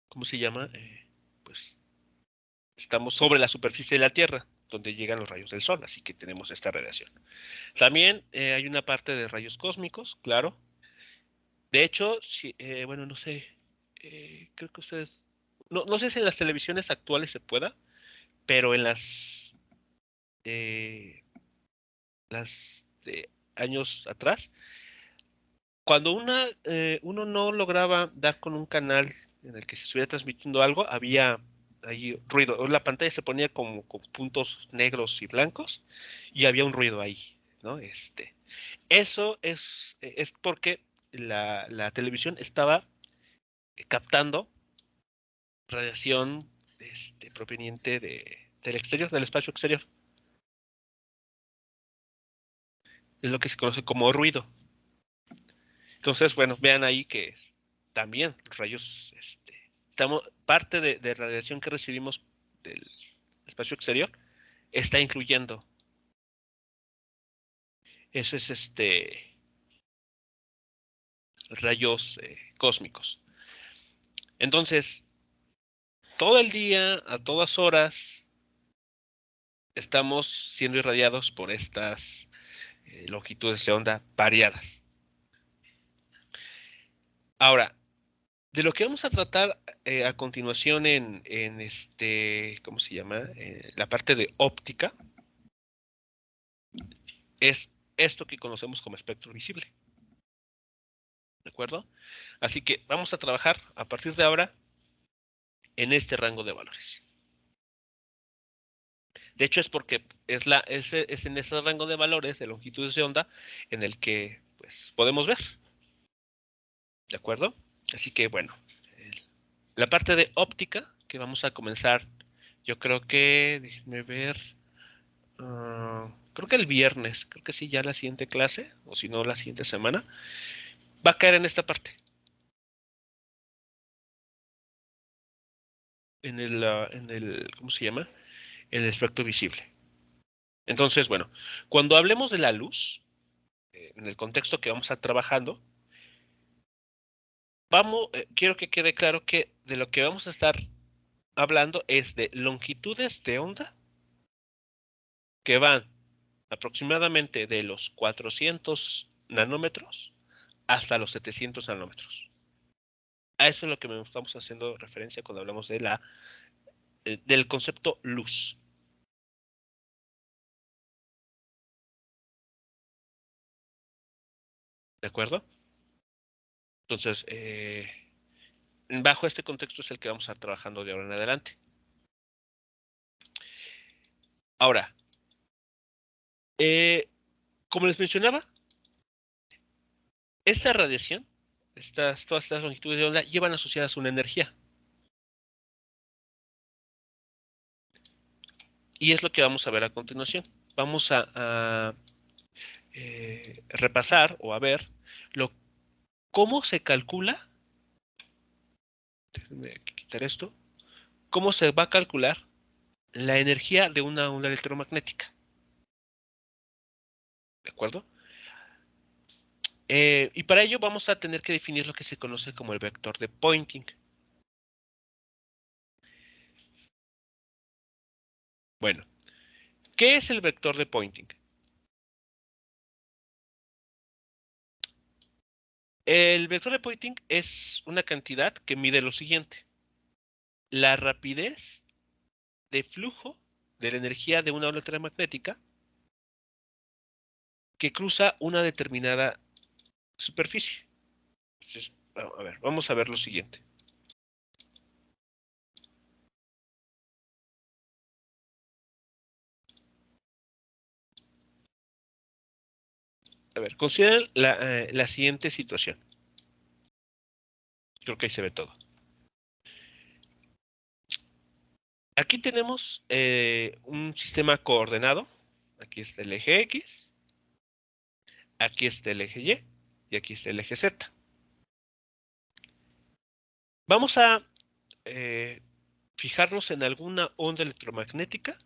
¿cómo se llama? Pues estamos sobre la superficie de la Tierra, donde llegan los rayos del Sol, así que tenemos esta radiación. También hay una parte de rayos cósmicos, claro. De hecho, si, bueno, no sé, creo que ustedes, no sé si en las televisiones actuales se pueda, pero en eh, las de años atrás, cuando uno no lograba dar con un canal en el que se estuviera transmitiendo algo, había ahí ruido. La pantalla se ponía como con puntos negros y blancos y había un ruido ahí, ¿no? Eso es porque la televisión estaba captando radiación proveniente del exterior, del espacio exterior. Es lo que se conoce como ruido. Entonces, bueno, vean ahí que también los rayos, parte de radiación que recibimos del espacio exterior está incluyendo esos rayos cósmicos. Entonces, todo el día, a todas horas, estamos siendo irradiados por estas longitudes de onda variadas. Ahora, de lo que vamos a tratar a continuación ¿cómo se llama? La parte de óptica, es esto que conocemos como espectro visible. ¿De acuerdo? Así que vamos a trabajar a partir de ahora en este rango de valores. De hecho, es porque es en ese rango de valores de longitudes de onda en el que pues, podemos ver. ¿De acuerdo? Así que bueno, la parte de óptica que vamos a comenzar, yo creo que, déjenme ver, creo que el viernes, creo que sí, ya la siguiente clase, o si no, la siguiente semana, va a caer en esta parte, ¿cómo se llama? El espectro visible. Entonces, bueno, cuando hablemos de la luz, en el contexto que vamos a estar trabajando, quiero que quede claro que de lo que vamos a estar hablando es de longitudes de onda que van aproximadamente de los 400 nanómetros hasta los 700 nanómetros. A eso es lo que estamos haciendo referencia cuando hablamos del concepto luz. ¿De acuerdo? Entonces, bajo este contexto es el que vamos a estar trabajando de ahora en adelante. Ahora, como les mencionaba, esta radiación, todas estas longitudes de onda llevan asociadas una energía. Y es lo que vamos a ver a continuación. Vamos a repasar o a ver cómo se calcula, déjenme quitar esto, cómo se va a calcular la energía de una onda electromagnética. ¿De acuerdo? Y para ello vamos a tener que definir lo que se conoce como el vector de Poynting. Bueno, ¿qué es el vector de Poynting? El vector de Poynting es una cantidad que mide lo siguiente: la rapidez de flujo de la energía de una onda electromagnética que cruza una determinada superficie. Entonces, a ver, vamos a ver lo siguiente. A ver, consideren la siguiente situación. Creo que ahí se ve todo. Aquí tenemos un sistema coordenado. Aquí está el eje X, aquí está el eje Y y aquí está el eje Z. Vamos a fijarnos en alguna onda electromagnética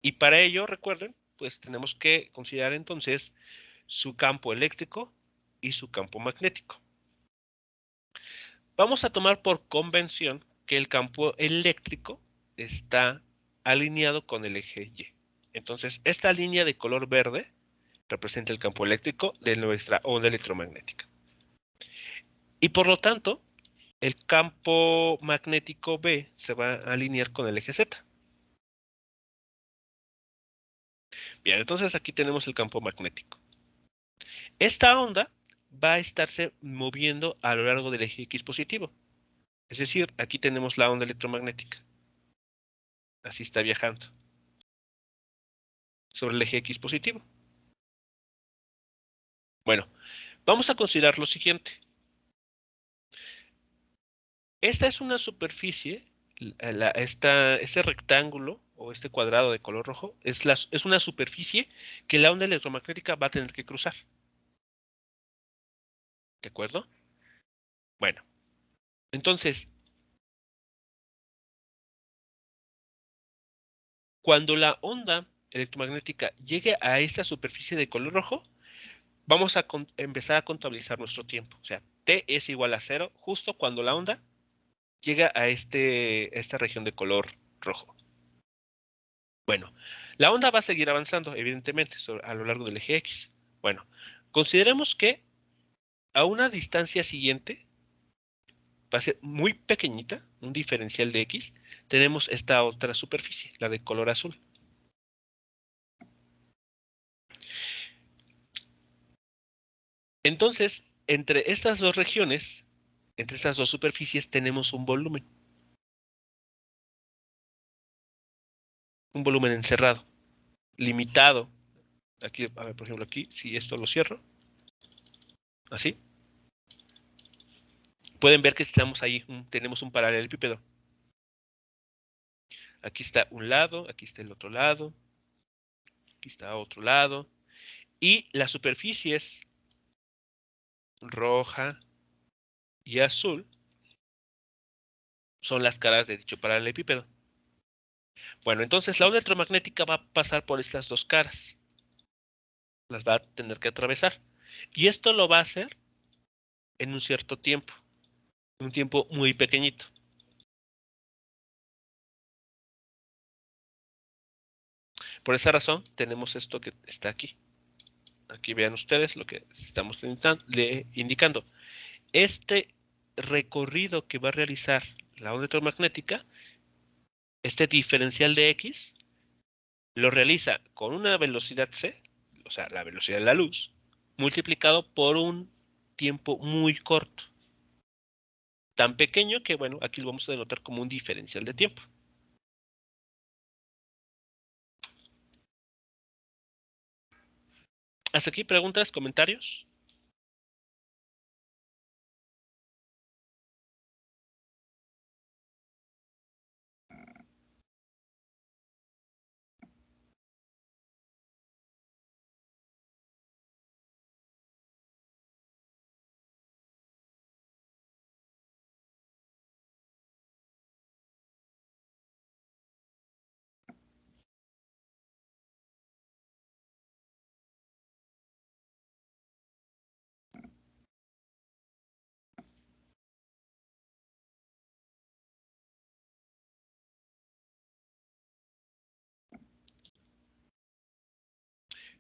y para ello, recuerden, pues tenemos que considerar entonces su campo eléctrico y su campo magnético. Vamos a tomar por convención que el campo eléctrico está alineado con el eje Y. Entonces, esta línea de color verde representa el campo eléctrico de nuestra onda electromagnética. Y por lo tanto, el campo magnético B se va a alinear con el eje Z. Bien, entonces aquí tenemos el campo magnético. Esta onda va a estarse moviendo a lo largo del eje X positivo. Es decir, aquí tenemos la onda electromagnética. Así está viajando sobre el eje X positivo. Bueno, vamos a considerar lo siguiente. Esta es una superficie, este rectángulo o este cuadrado de color rojo es una superficie que la onda electromagnética va a tener que cruzar. ¿De acuerdo? Bueno, entonces, cuando la onda electromagnética llegue a esta superficie de color rojo, vamos a empezar a contabilizar nuestro tiempo. O sea, t es igual a 0 justo cuando la onda llega a esta región de color rojo. Bueno, la onda va a seguir avanzando, evidentemente, a lo largo del eje X. Bueno, consideremos que a una distancia siguiente va a ser muy pequeñita, un diferencial de X, tenemos esta otra superficie, la de color azul. Entonces, entre estas dos regiones, entre estas dos superficies, tenemos un volumen encerrado, limitado. Aquí, a ver, por ejemplo, aquí, si esto lo cierro, así, pueden ver que estamos ahí, tenemos un paralelepípedo. Aquí está un lado, aquí está el otro lado, aquí está otro lado, y las superficies roja y azul son las caras de dicho paralelepípedo. Bueno, entonces la onda electromagnética va a pasar por estas dos caras. Las va a tener que atravesar. Y esto lo va a hacer en un cierto tiempo. Un tiempo muy pequeñito. Por esa razón tenemos esto que está aquí. Aquí vean ustedes lo que estamos indicando. Este recorrido que va a realizar la onda electromagnética, este diferencial de X, lo realiza con una velocidad c, o sea, la velocidad de la luz, multiplicado por un tiempo muy corto. Tan pequeño que, bueno, aquí lo vamos a denotar como un diferencial de tiempo. ¿Hasta aquí preguntas, comentarios?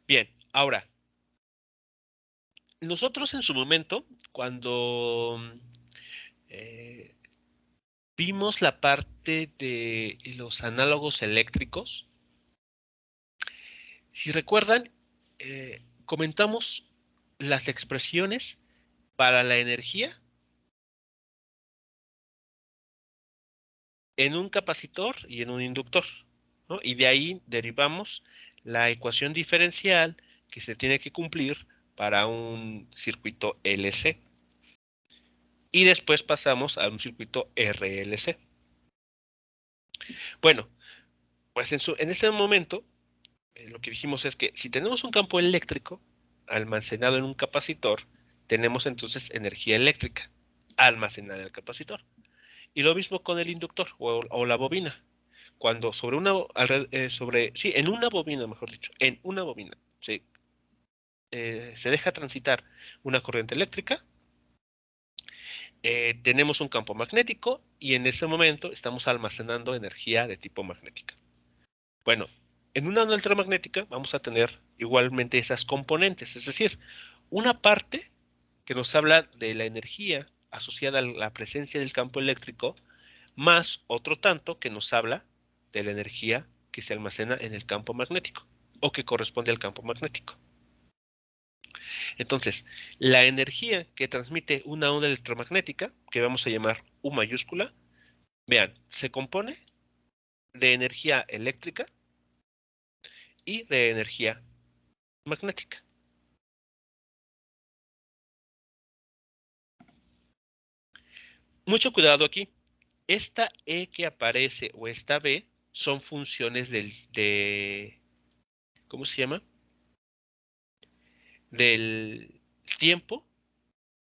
Bien, ahora, nosotros en su momento, cuando eh, vimos la parte de los análogos eléctricos, si recuerdan, comentamos las expresiones para la energía en un capacitor y en un inductor, ¿no? Y de ahí derivamos la ecuación diferencial que se tiene que cumplir para un circuito LC. Y después pasamos a un circuito RLC. Bueno, pues en ese momento lo que dijimos es que si tenemos un campo eléctrico almacenado en un capacitor, tenemos entonces energía eléctrica almacenada en el capacitor. Y lo mismo con el inductor o la bobina. Cuando en una bobina, mejor dicho, en una bobina, se deja transitar una corriente eléctrica, tenemos un campo magnético y en ese momento estamos almacenando energía de tipo magnética. Bueno, en una onda electromagnética vamos a tener igualmente esas componentes, es decir, una parte que nos habla de la energía asociada a la presencia del campo eléctrico, más otro tanto que nos habla de la energía que se almacena en el campo magnético o que corresponde al campo magnético. Entonces, la energía que transmite una onda electromagnética, que vamos a llamar U mayúscula, vean, se compone de energía eléctrica y de energía magnética. Mucho cuidado aquí. Esta E que aparece o esta B son funciones ¿cómo se llama? Del tiempo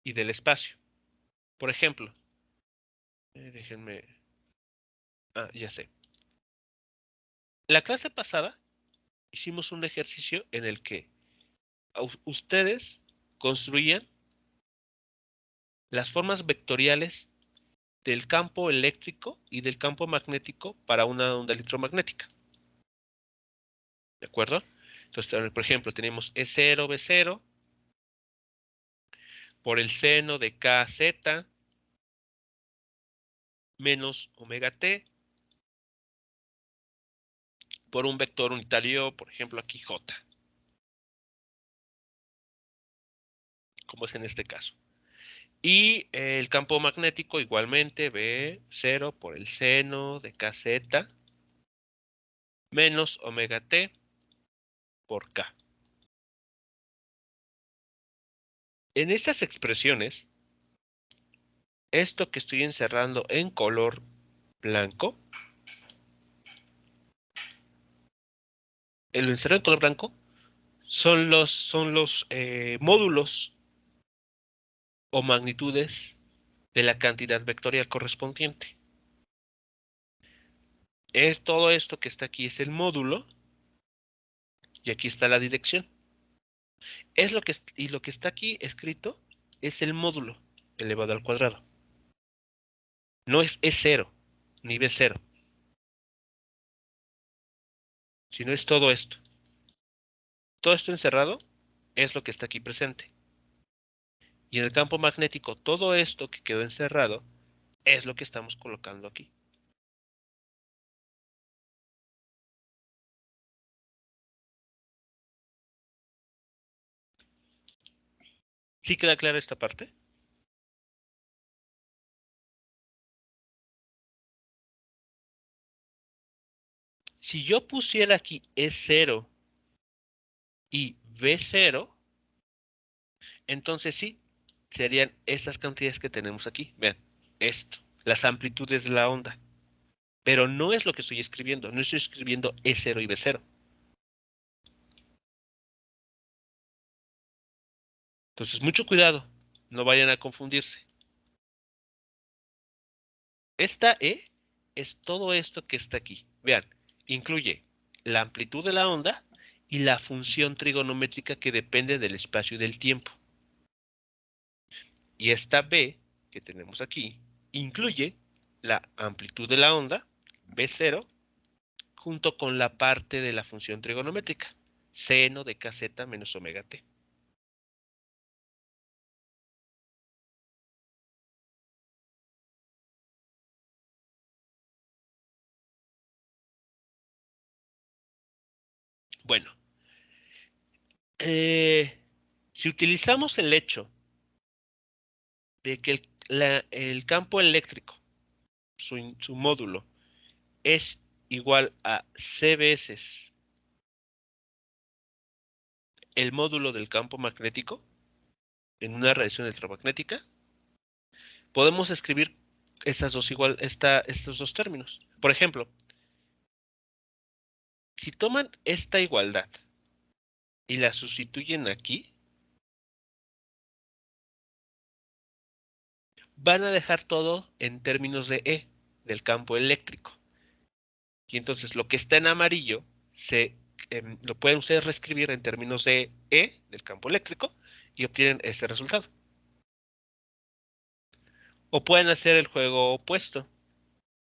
y del espacio. Por ejemplo, déjenme, ya sé. La clase pasada hicimos un ejercicio en el que ustedes construían las formas vectoriales del campo eléctrico y del campo magnético para una onda electromagnética. ¿De acuerdo? Entonces, por ejemplo, tenemos E0, B0 por el seno de KZ menos omega t por un vector unitario, por ejemplo, aquí j, como es en este caso. Y el campo magnético igualmente B0 por el seno de kz menos omega t por k. En estas expresiones, esto que estoy encerrando en color blanco, el encerrado en color blanco son los módulos o magnitudes de la cantidad vectorial correspondiente. Es todo esto que está aquí es el módulo y aquí está la dirección. Y lo que está aquí escrito es el módulo elevado al cuadrado. No es E0 ni B0, sino es todo esto. Todo esto encerrado es lo que está aquí presente. Y en el campo magnético, todo esto que quedó encerrado es lo que estamos colocando aquí. ¿Sí queda clara esta parte? Si yo pusiera aquí E0 y B0, entonces sí, serían estas cantidades que tenemos aquí. Vean, esto, las amplitudes de la onda. Pero no es lo que estoy escribiendo. No estoy escribiendo E0 y B0. Entonces, mucho cuidado. No vayan a confundirse. Esta E es todo esto que está aquí. Vean, incluye la amplitud de la onda y la función trigonométrica que depende del espacio y del tiempo. Y esta B que tenemos aquí incluye la amplitud de la onda, B0, junto con la parte de la función trigonométrica, seno de kz menos omega t. Bueno, si utilizamos el hecho de que el campo eléctrico, su módulo, es igual a C veces el módulo del campo magnético en una radiación electromagnética, podemos escribir estos dos términos. Por ejemplo, si toman esta igualdad y la sustituyen aquí, van a dejar todo en términos de E, del campo eléctrico. Y entonces lo que está en amarillo lo pueden ustedes reescribir en términos de E, del campo eléctrico, y obtienen este resultado. O pueden hacer el juego opuesto.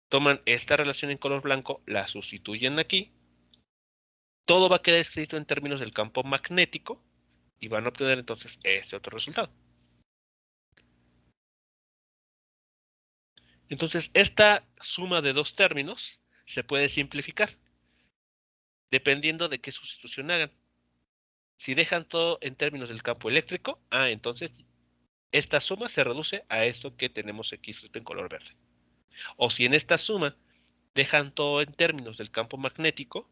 Toman esta relación en color blanco, la sustituyen aquí, todo va a quedar escrito en términos del campo magnético y van a obtener entonces este otro resultado. Entonces, esta suma de dos términos se puede simplificar dependiendo de qué sustitución hagan. Si dejan todo en términos del campo eléctrico, entonces esta suma se reduce a esto que tenemos aquí escrito en color verde. O si en esta suma dejan todo en términos del campo magnético,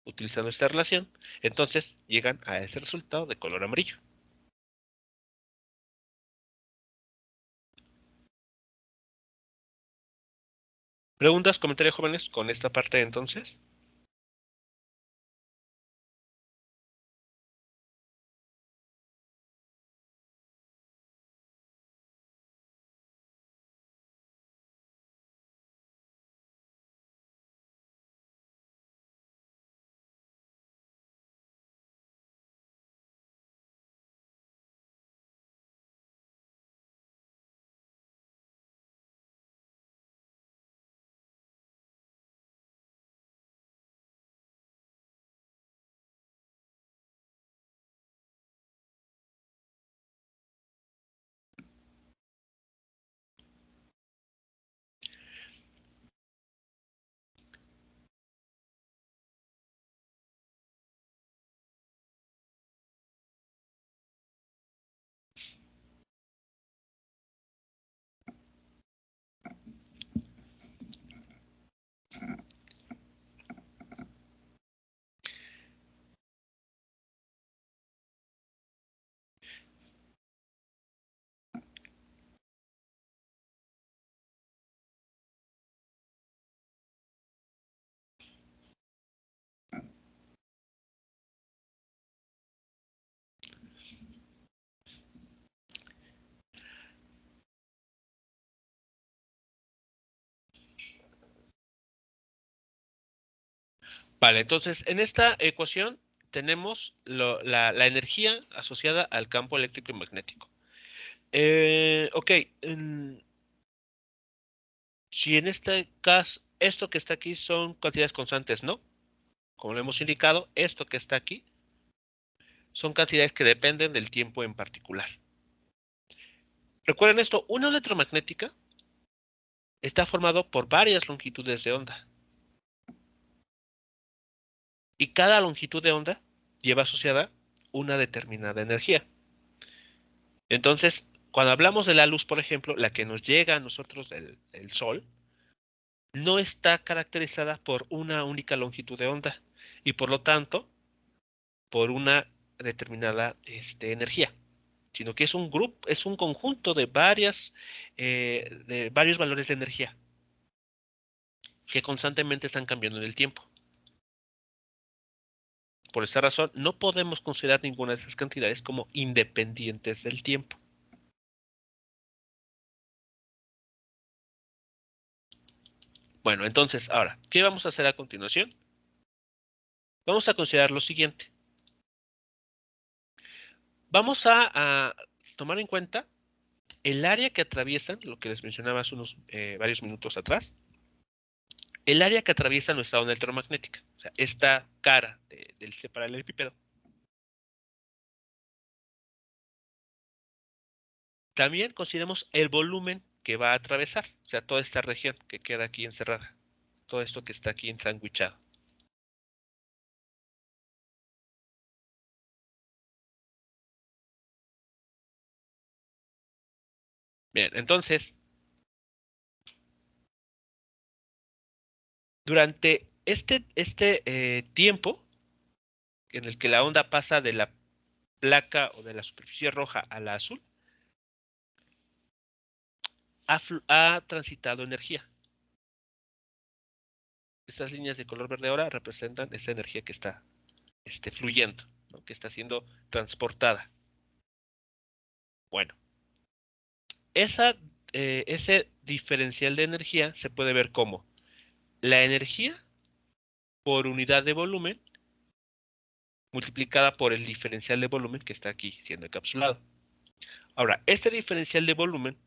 utilizando esta relación, entonces llegan a ese resultado de color amarillo. ¿Preguntas, comentarios, jóvenes, con esta parte entonces? Vale, entonces en esta ecuación tenemos la energía asociada al campo eléctrico y magnético. Ok, si en este caso, esto que está aquí son cantidades constantes, ¿no? Como lo hemos indicado, esto que está aquí son cantidades que dependen del tiempo en particular. Recuerden esto, una onda electromagnética está formado por varias longitudes de onda. Y cada longitud de onda lleva asociada una determinada energía. Entonces, cuando hablamos de la luz, por ejemplo, la que nos llega a nosotros del Sol, no está caracterizada por una única longitud de onda y por lo tanto por una determinada energía, sino que es un grupo, es un conjunto de varios valores de energía que constantemente están cambiando en el tiempo. Por esta razón, no podemos considerar ninguna de esas cantidades como independientes del tiempo. Bueno, entonces, ahora, ¿qué vamos a hacer a continuación? Vamos a considerar lo siguiente. Vamos a tomar en cuenta el área que atraviesan, lo que les mencionaba hace unos varios minutos atrás, el área que atraviesa nuestra onda electromagnética, o sea, esta cara del paralelepípedo. También consideremos el volumen que va a atravesar, o sea, toda esta región que queda aquí encerrada, todo esto que está aquí ensanguichado. Bien, entonces, durante este tiempo en el que la onda pasa de la placa o de la superficie roja a la azul, ha transitado energía. Estas líneas de color verde ahora representan esa energía que está fluyendo, ¿no? Que está siendo transportada. Bueno, ese diferencial de energía se puede ver como la energía por unidad de volumen multiplicada por el diferencial de volumen que está aquí siendo encapsulado. Ahora, este diferencial de volumen,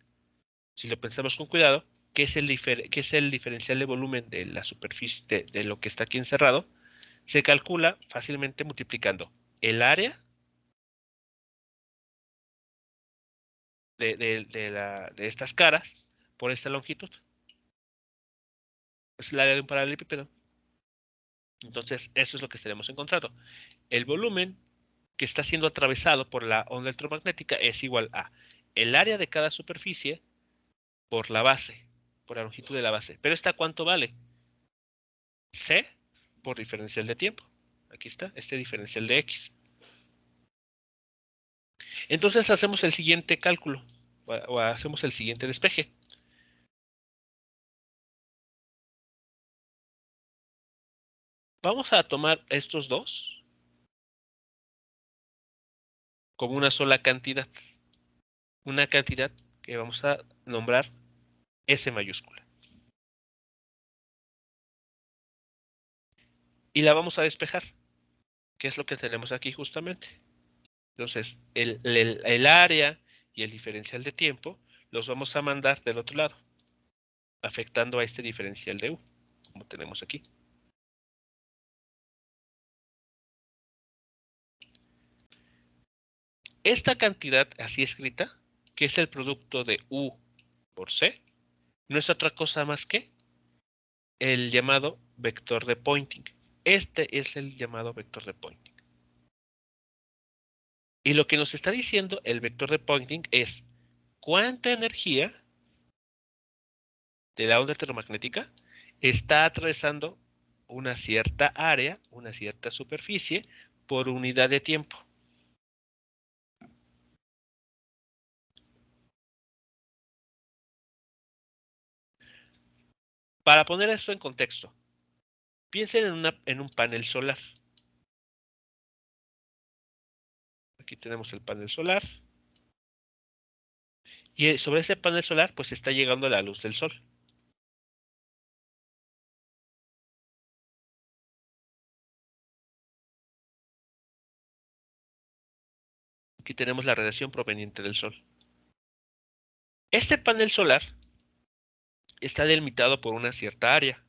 si lo pensamos con cuidado, ¿qué es el diferencial de volumen de la superficie de lo que está aquí encerrado? Se calcula fácilmente multiplicando el área de estas caras por esta longitud. Es el área de un paralelepípedo. Entonces, eso es lo que estaremos encontrando. El volumen que está siendo atravesado por la onda electromagnética es igual a el área de cada superficie por la base, por la longitud de la base. ¿Pero esta cuánto vale? C por diferencial de tiempo. Aquí está, este diferencial de X. Entonces hacemos el siguiente cálculo o hacemos el siguiente despeje. Vamos a tomar estos dos como una sola cantidad. Una cantidad que vamos a nombrar S mayúscula. Y la vamos a despejar, que es lo que tenemos aquí justamente. Entonces, el área y el diferencial de tiempo los vamos a mandar del otro lado, afectando a este diferencial de U, como tenemos aquí. Esta cantidad así escrita, que es el producto de U por C, no es otra cosa más que el llamado vector de Poynting. Este es el llamado vector de Poynting. Y lo que nos está diciendo el vector de Poynting es cuánta energía de la onda electromagnética está atravesando una cierta área, una cierta superficie por unidad de tiempo. Para poner esto en contexto, piensen en un panel solar. Aquí tenemos el panel solar. Y sobre ese panel solar, pues está llegando la luz del sol. Aquí tenemos la radiación proveniente del Sol. Este panel solar está delimitado por una cierta área.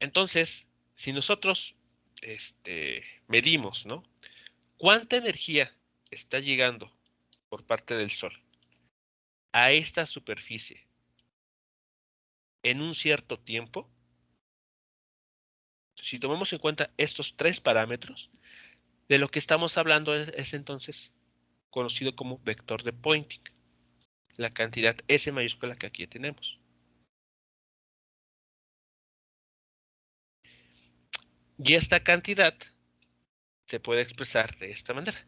Entonces, si nosotros medimos, ¿no?, cuánta energía está llegando por parte del Sol a esta superficie en un cierto tiempo, si tomamos en cuenta estos tres parámetros, de lo que estamos hablando es entonces conocido como vector de Poynting, la cantidad S mayúscula que aquí tenemos. Y esta cantidad se puede expresar de esta manera.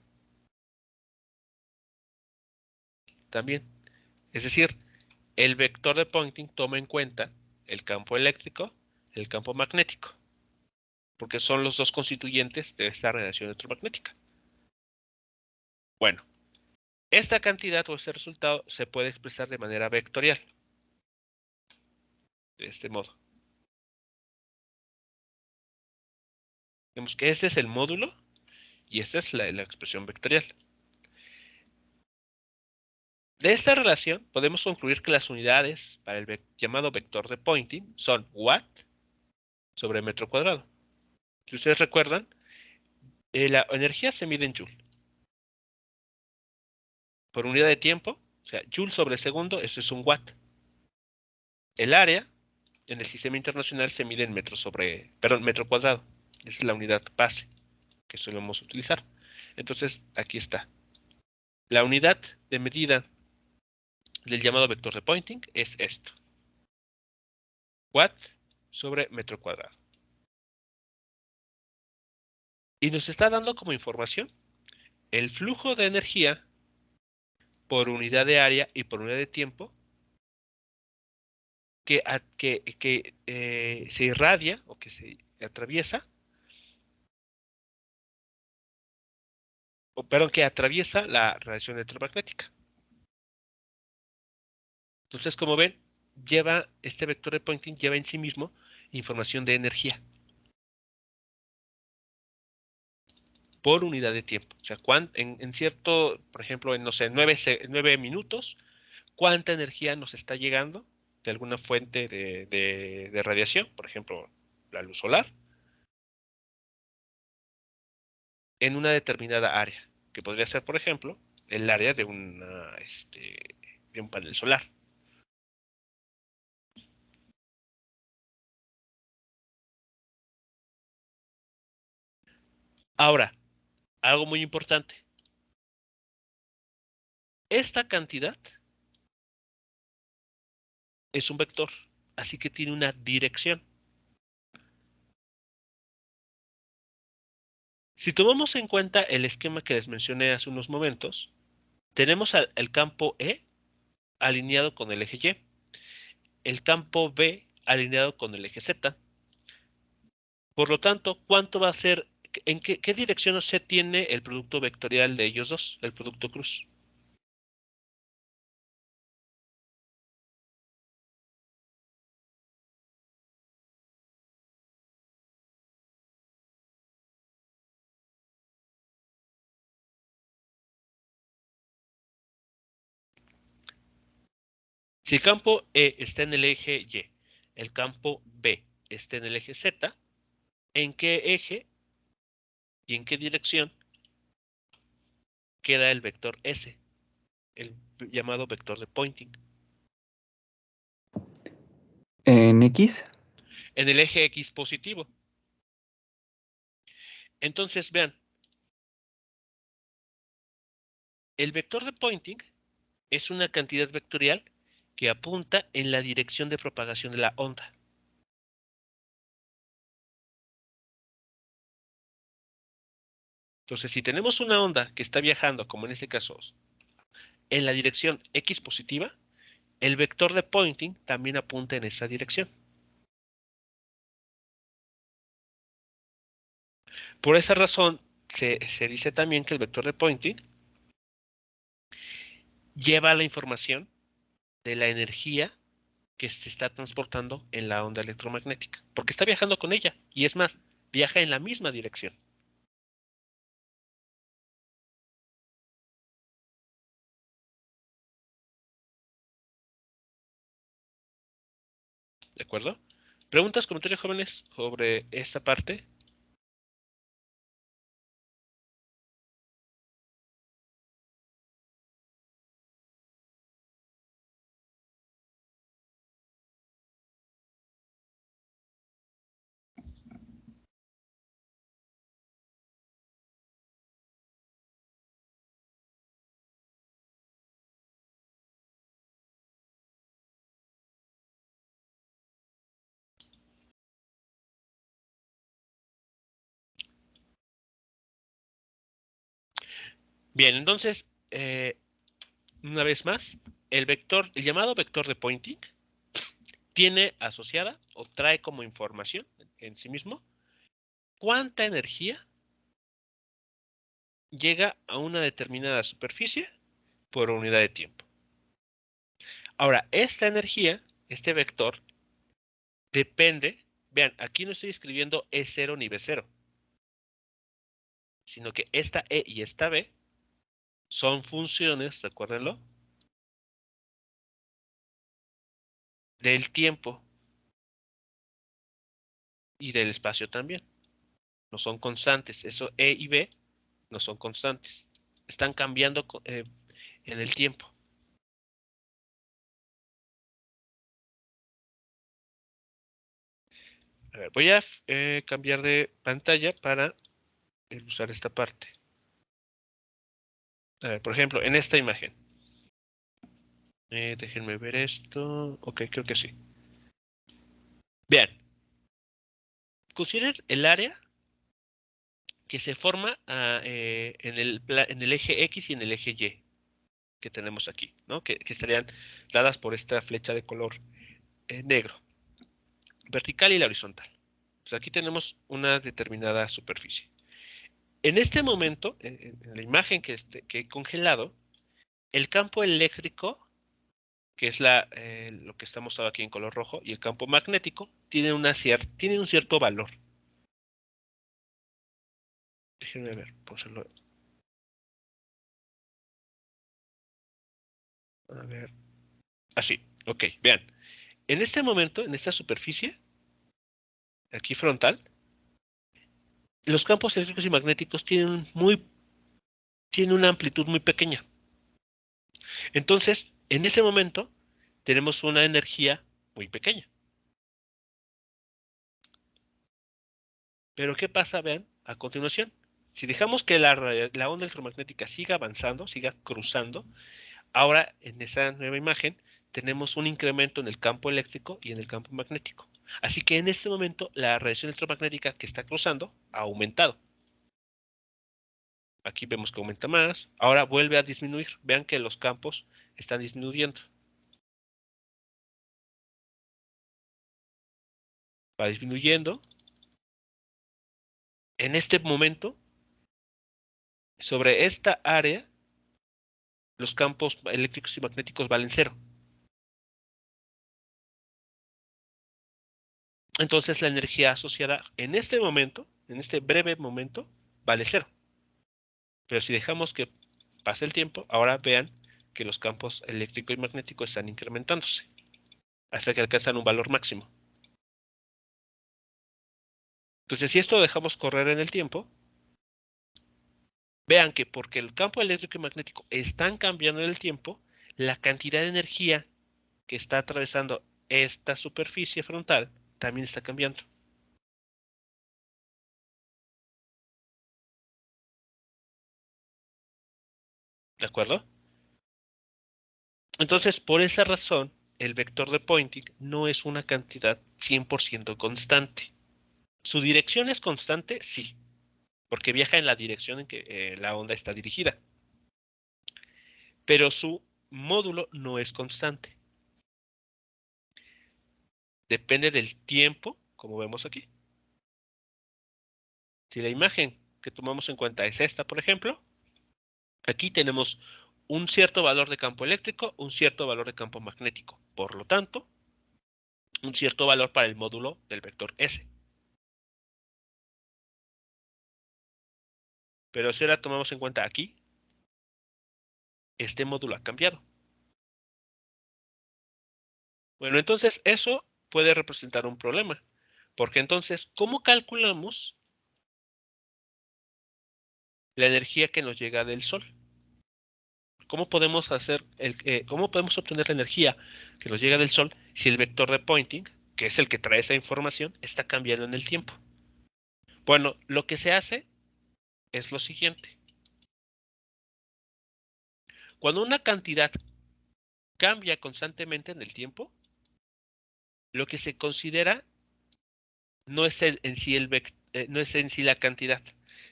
También. Es decir, el vector de Poynting toma en cuenta el campo eléctrico, el campo magnético, porque son los dos constituyentes de esta radiación electromagnética. Bueno, esta cantidad o este resultado se puede expresar de manera vectorial. De este modo. Vemos que este es el módulo y esta es la expresión vectorial. De esta relación podemos concluir que las unidades para el llamado vector de Poynting son watt sobre metro cuadrado. Si ustedes recuerdan, la energía se mide en joule. Por unidad de tiempo, o sea, joule sobre segundo, eso es un watt. El área en el sistema internacional se mide en metro cuadrado. Esa es la unidad base que solemos utilizar. Entonces, aquí está. La unidad de medida del llamado vector de Poynting es esto. Watt sobre metro cuadrado. Y nos está dando como información el flujo de energía por unidad de área y por unidad de tiempo que se irradia o que se atraviesa, que atraviesa la radiación electromagnética. Entonces, como ven, este vector de Poynting lleva en sí mismo información de energía por unidad de tiempo. O sea, en cierto, por ejemplo, en, no sé, 9 minutos, ¿cuánta energía nos está llegando de alguna fuente de radiación? Por ejemplo, la luz solar, en una determinada área, que podría ser, por ejemplo, el área de un panel solar. Ahora, algo muy importante. Esta cantidad es un vector, así que tiene una dirección. Si tomamos en cuenta el esquema que les mencioné hace unos momentos, tenemos el campo E alineado con el eje Y, el campo B alineado con el eje Z. Por lo tanto, ¿cuánto va a ser, en qué dirección se tiene el producto vectorial de ellos dos, el producto cruz? Si el campo E está en el eje Y, el campo B está en el eje Z, ¿en qué eje y en qué dirección queda el vector S, el llamado vector de Poynting? ¿En X? En el eje X positivo. Entonces, vean, el vector de Poynting es una cantidad vectorial que apunta en la dirección de propagación de la onda. Entonces, si tenemos una onda que está viajando, como en este caso, en la dirección X positiva, el vector de Poynting también apunta en esa dirección. Por esa razón, se dice también que el vector de Poynting lleva la información de la energía que se está transportando en la onda electromagnética, porque está viajando con ella, y es más, viaja en la misma dirección. ¿De acuerdo? ¿Preguntas, comentarios, jóvenes, sobre esta parte? Bien, entonces, una vez más, el llamado vector de Poynting, tiene asociada o trae como información en sí mismo cuánta energía llega a una determinada superficie por unidad de tiempo. Ahora, esta energía, este vector, depende, vean, aquí no estoy escribiendo E0 ni B0, sino que esta E y esta B son funciones, recuérdenlo, del tiempo y del espacio también. No son constantes. Eso E y B no son constantes. Están cambiando en el tiempo. A ver, voy a cambiar de pantalla para usar esta parte. A ver, por ejemplo, en esta imagen. Déjenme ver esto. Ok, creo que sí. Vean. Consideren el área que se forma en el eje X y en el eje Y que tenemos aquí, ¿no? Que estarían dadas por esta flecha de color negro. Vertical y la horizontal. Pues aquí tenemos una determinada superficie. En este momento, en la imagen que he congelado, el campo eléctrico, que es lo que está mostrado aquí en color rojo, y el campo magnético, tienen un cierto valor. Déjenme ver, pónselo. A ver. Así, ok, vean. En este momento, en esta superficie, aquí frontal, los campos eléctricos y magnéticos tienen una amplitud muy pequeña. Entonces, en ese momento, tenemos una energía muy pequeña. Pero ¿qué pasa? Vean, a continuación. Si dejamos que la onda electromagnética siga avanzando, siga cruzando, ahora en esa nueva imagen tenemos un incremento en el campo eléctrico y en el campo magnético. Así que en este momento la radiación electromagnética que está cruzando ha aumentado. Aquí vemos que aumenta más. Ahora vuelve a disminuir. Vean que los campos están disminuyendo. Va disminuyendo. En este momento, sobre esta área, los campos eléctricos y magnéticos valen cero. Entonces la energía asociada en este momento, en este breve momento, vale cero. Pero si dejamos que pase el tiempo, ahora vean que los campos eléctrico y magnético están incrementándose hasta que alcanzan un valor máximo. Entonces, si esto lo dejamos correr en el tiempo, vean que porque el campo eléctrico y magnético están cambiando en el tiempo, la cantidad de energía que está atravesando esta superficie frontal también está cambiando. ¿De acuerdo? Entonces, por esa razón, el vector de Poynting no es una cantidad 100% constante. ¿Su dirección es constante? Sí, porque viaja en la dirección en que la onda está dirigida. Pero su módulo no es constante. Depende del tiempo, como vemos aquí. Si la imagen que tomamos en cuenta es esta, por ejemplo, aquí tenemos un cierto valor de campo eléctrico, un cierto valor de campo magnético. Por lo tanto, un cierto valor para el módulo del vector S. Pero si ahora tomamos en cuenta aquí, este módulo ha cambiado. Bueno, entonces eso puede representar un problema. Porque entonces, ¿cómo calculamos la energía que nos llega del Sol? ¿Cómo podemos cómo podemos obtener la energía que nos llega del Sol si el vector de Poynting, que es el que trae esa información, está cambiando en el tiempo? Bueno, lo que se hace es lo siguiente. Cuando una cantidad cambia constantemente en el tiempo, lo que se considera no es no es en sí la cantidad,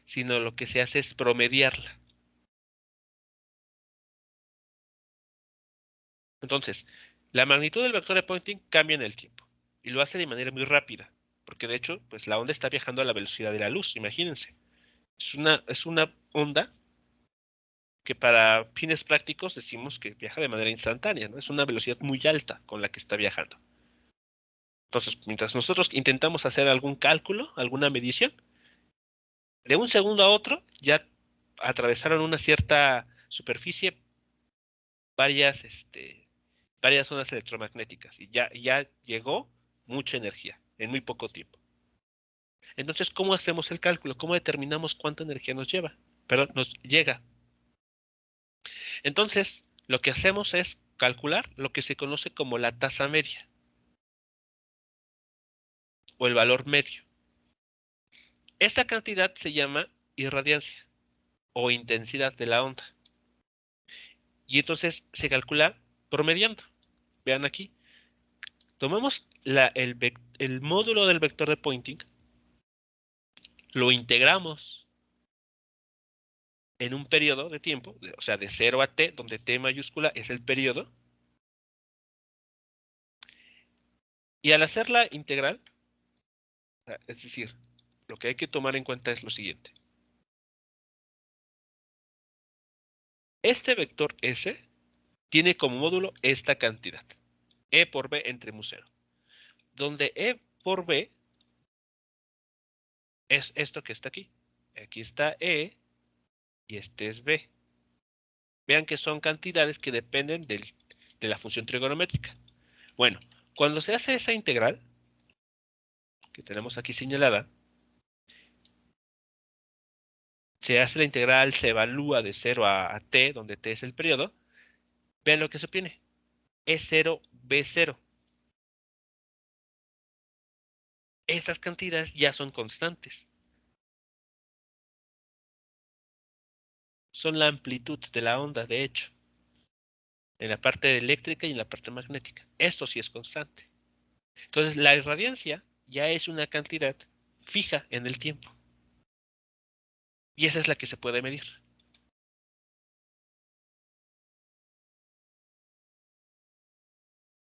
sino lo que se hace es promediarla. Entonces, la magnitud del vector de Poynting cambia en el tiempo y lo hace de manera muy rápida, porque de hecho, pues la onda está viajando a la velocidad de la luz, imagínense. Es una onda que para fines prácticos decimos que viaja de manera instantánea, ¿no? Es una velocidad muy alta con la que está viajando. Entonces, mientras nosotros intentamos hacer algún cálculo, alguna medición, de un segundo a otro ya atravesaron una cierta superficie varias, varias ondas electromagnéticas y ya llegó mucha energía en muy poco tiempo. Entonces, ¿cómo hacemos el cálculo? ¿Cómo determinamos cuánta energía nos lleva? Perdón, nos llega. Entonces, lo que hacemos es calcular lo que se conoce como la tasa media o el valor medio. Esta cantidad se llama irradiancia o intensidad de la onda. Y entonces se calcula promediando. Vean aquí. Tomamos el módulo del vector de Poynting, lo integramos en un periodo de tiempo, o sea, de 0 a t, donde t mayúscula es el periodo. Y al hacer la integral, es decir, lo que hay que tomar en cuenta es lo siguiente. Este vector S tiene como módulo esta cantidad, E por B entre mu 0, donde E por B es esto que está aquí. Aquí está E y este es B. Vean que son cantidades que dependen de la función trigonométrica. Bueno, cuando se hace esa integral, que tenemos aquí señalada, se hace la integral, se evalúa de 0 a t, donde t es el periodo. Vean lo que se obtiene. E0, B0. Estas cantidades ya son constantes. Son la amplitud de la onda, de hecho, en la parte eléctrica y en la parte magnética. Esto sí es constante. Entonces, la irradiancia ya es una cantidad fija en el tiempo. Y esa es la que se puede medir.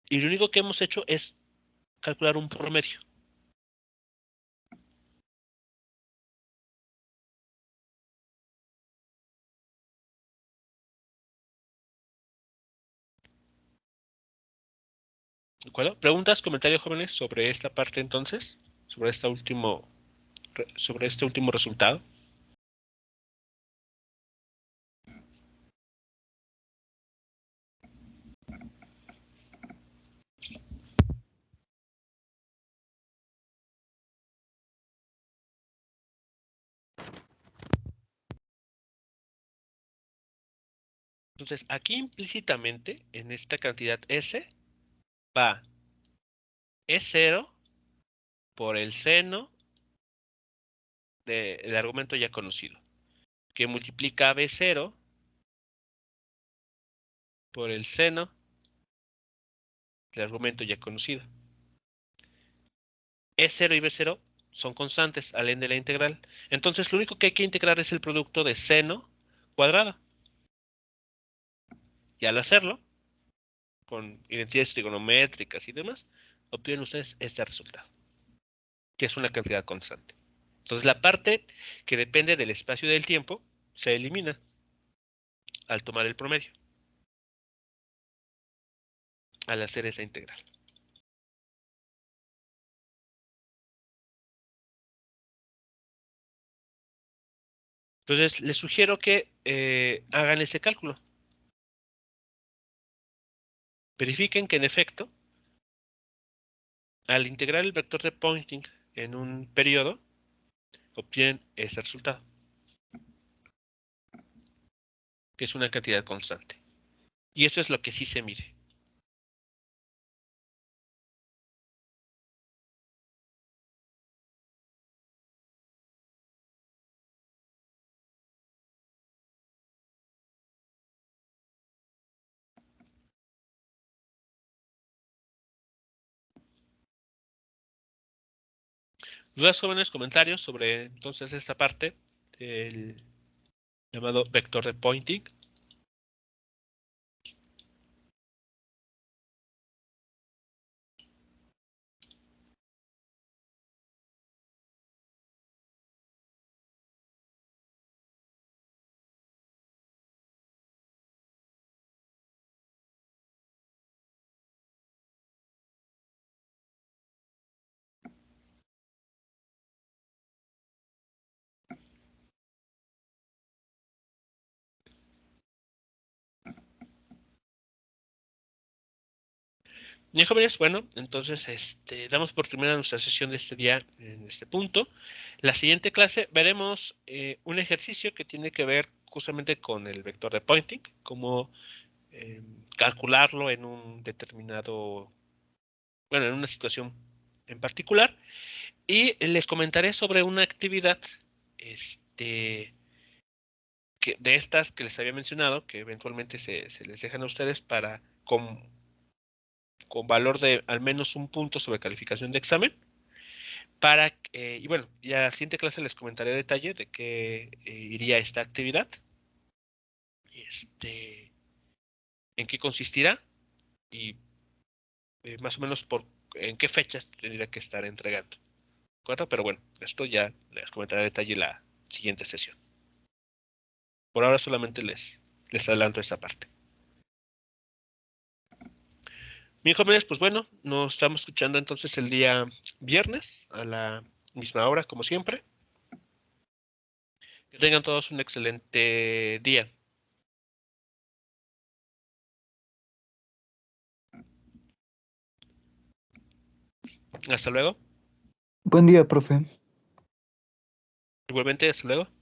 Y lo único que hemos hecho es calcular un promedio. ¿De acuerdo? ¿Preguntas, comentarios, jóvenes, sobre esta parte entonces? Sobre este último resultado. Entonces, aquí implícitamente, en esta cantidad S, va E0 por el seno del argumento ya conocido, que multiplica a B0 por el seno del argumento ya conocido. E0 y B0 son constantes, alén de la integral. Entonces, lo único que hay que integrar es el producto de seno cuadrado. Y al hacerlo, con identidades trigonométricas y demás, obtienen ustedes este resultado, que es una cantidad constante. Entonces, la parte que depende del espacio y del tiempo se elimina al tomar el promedio, al hacer esa integral. Entonces, les sugiero que hagan ese cálculo. Verifiquen que en efecto al integrar el vector de Poynting en un periodo, obtienen ese resultado, que es una cantidad constante. Y eso es lo que sí se mide. ¿Dudas, jóvenes? Comentarios sobre entonces esta parte, el llamado vector de Poynting. Bien, jóvenes, bueno, entonces damos por terminada nuestra sesión de este día en este punto. La siguiente clase veremos un ejercicio que tiene que ver justamente con el vector de Poynting, cómo calcularlo en un determinado, bueno, en una situación en particular. Y les comentaré sobre una actividad de estas que les había mencionado, que eventualmente se les dejan a ustedes para con valor de al menos un punto sobre calificación de examen. Y bueno, ya la siguiente clase les comentaré detalle de qué iría esta actividad, en qué consistirá y más o menos en qué fechas tendría que estar entregando. ¿De acuerdo? Pero bueno, esto ya les comentaré detalle en la siguiente sesión. Por ahora solamente les adelanto esta parte. Bien, jóvenes, pues bueno, nos estamos escuchando entonces el día viernes a la misma hora, como siempre. Que tengan todos un excelente día. Hasta luego. Buen día, profe. Igualmente, hasta luego.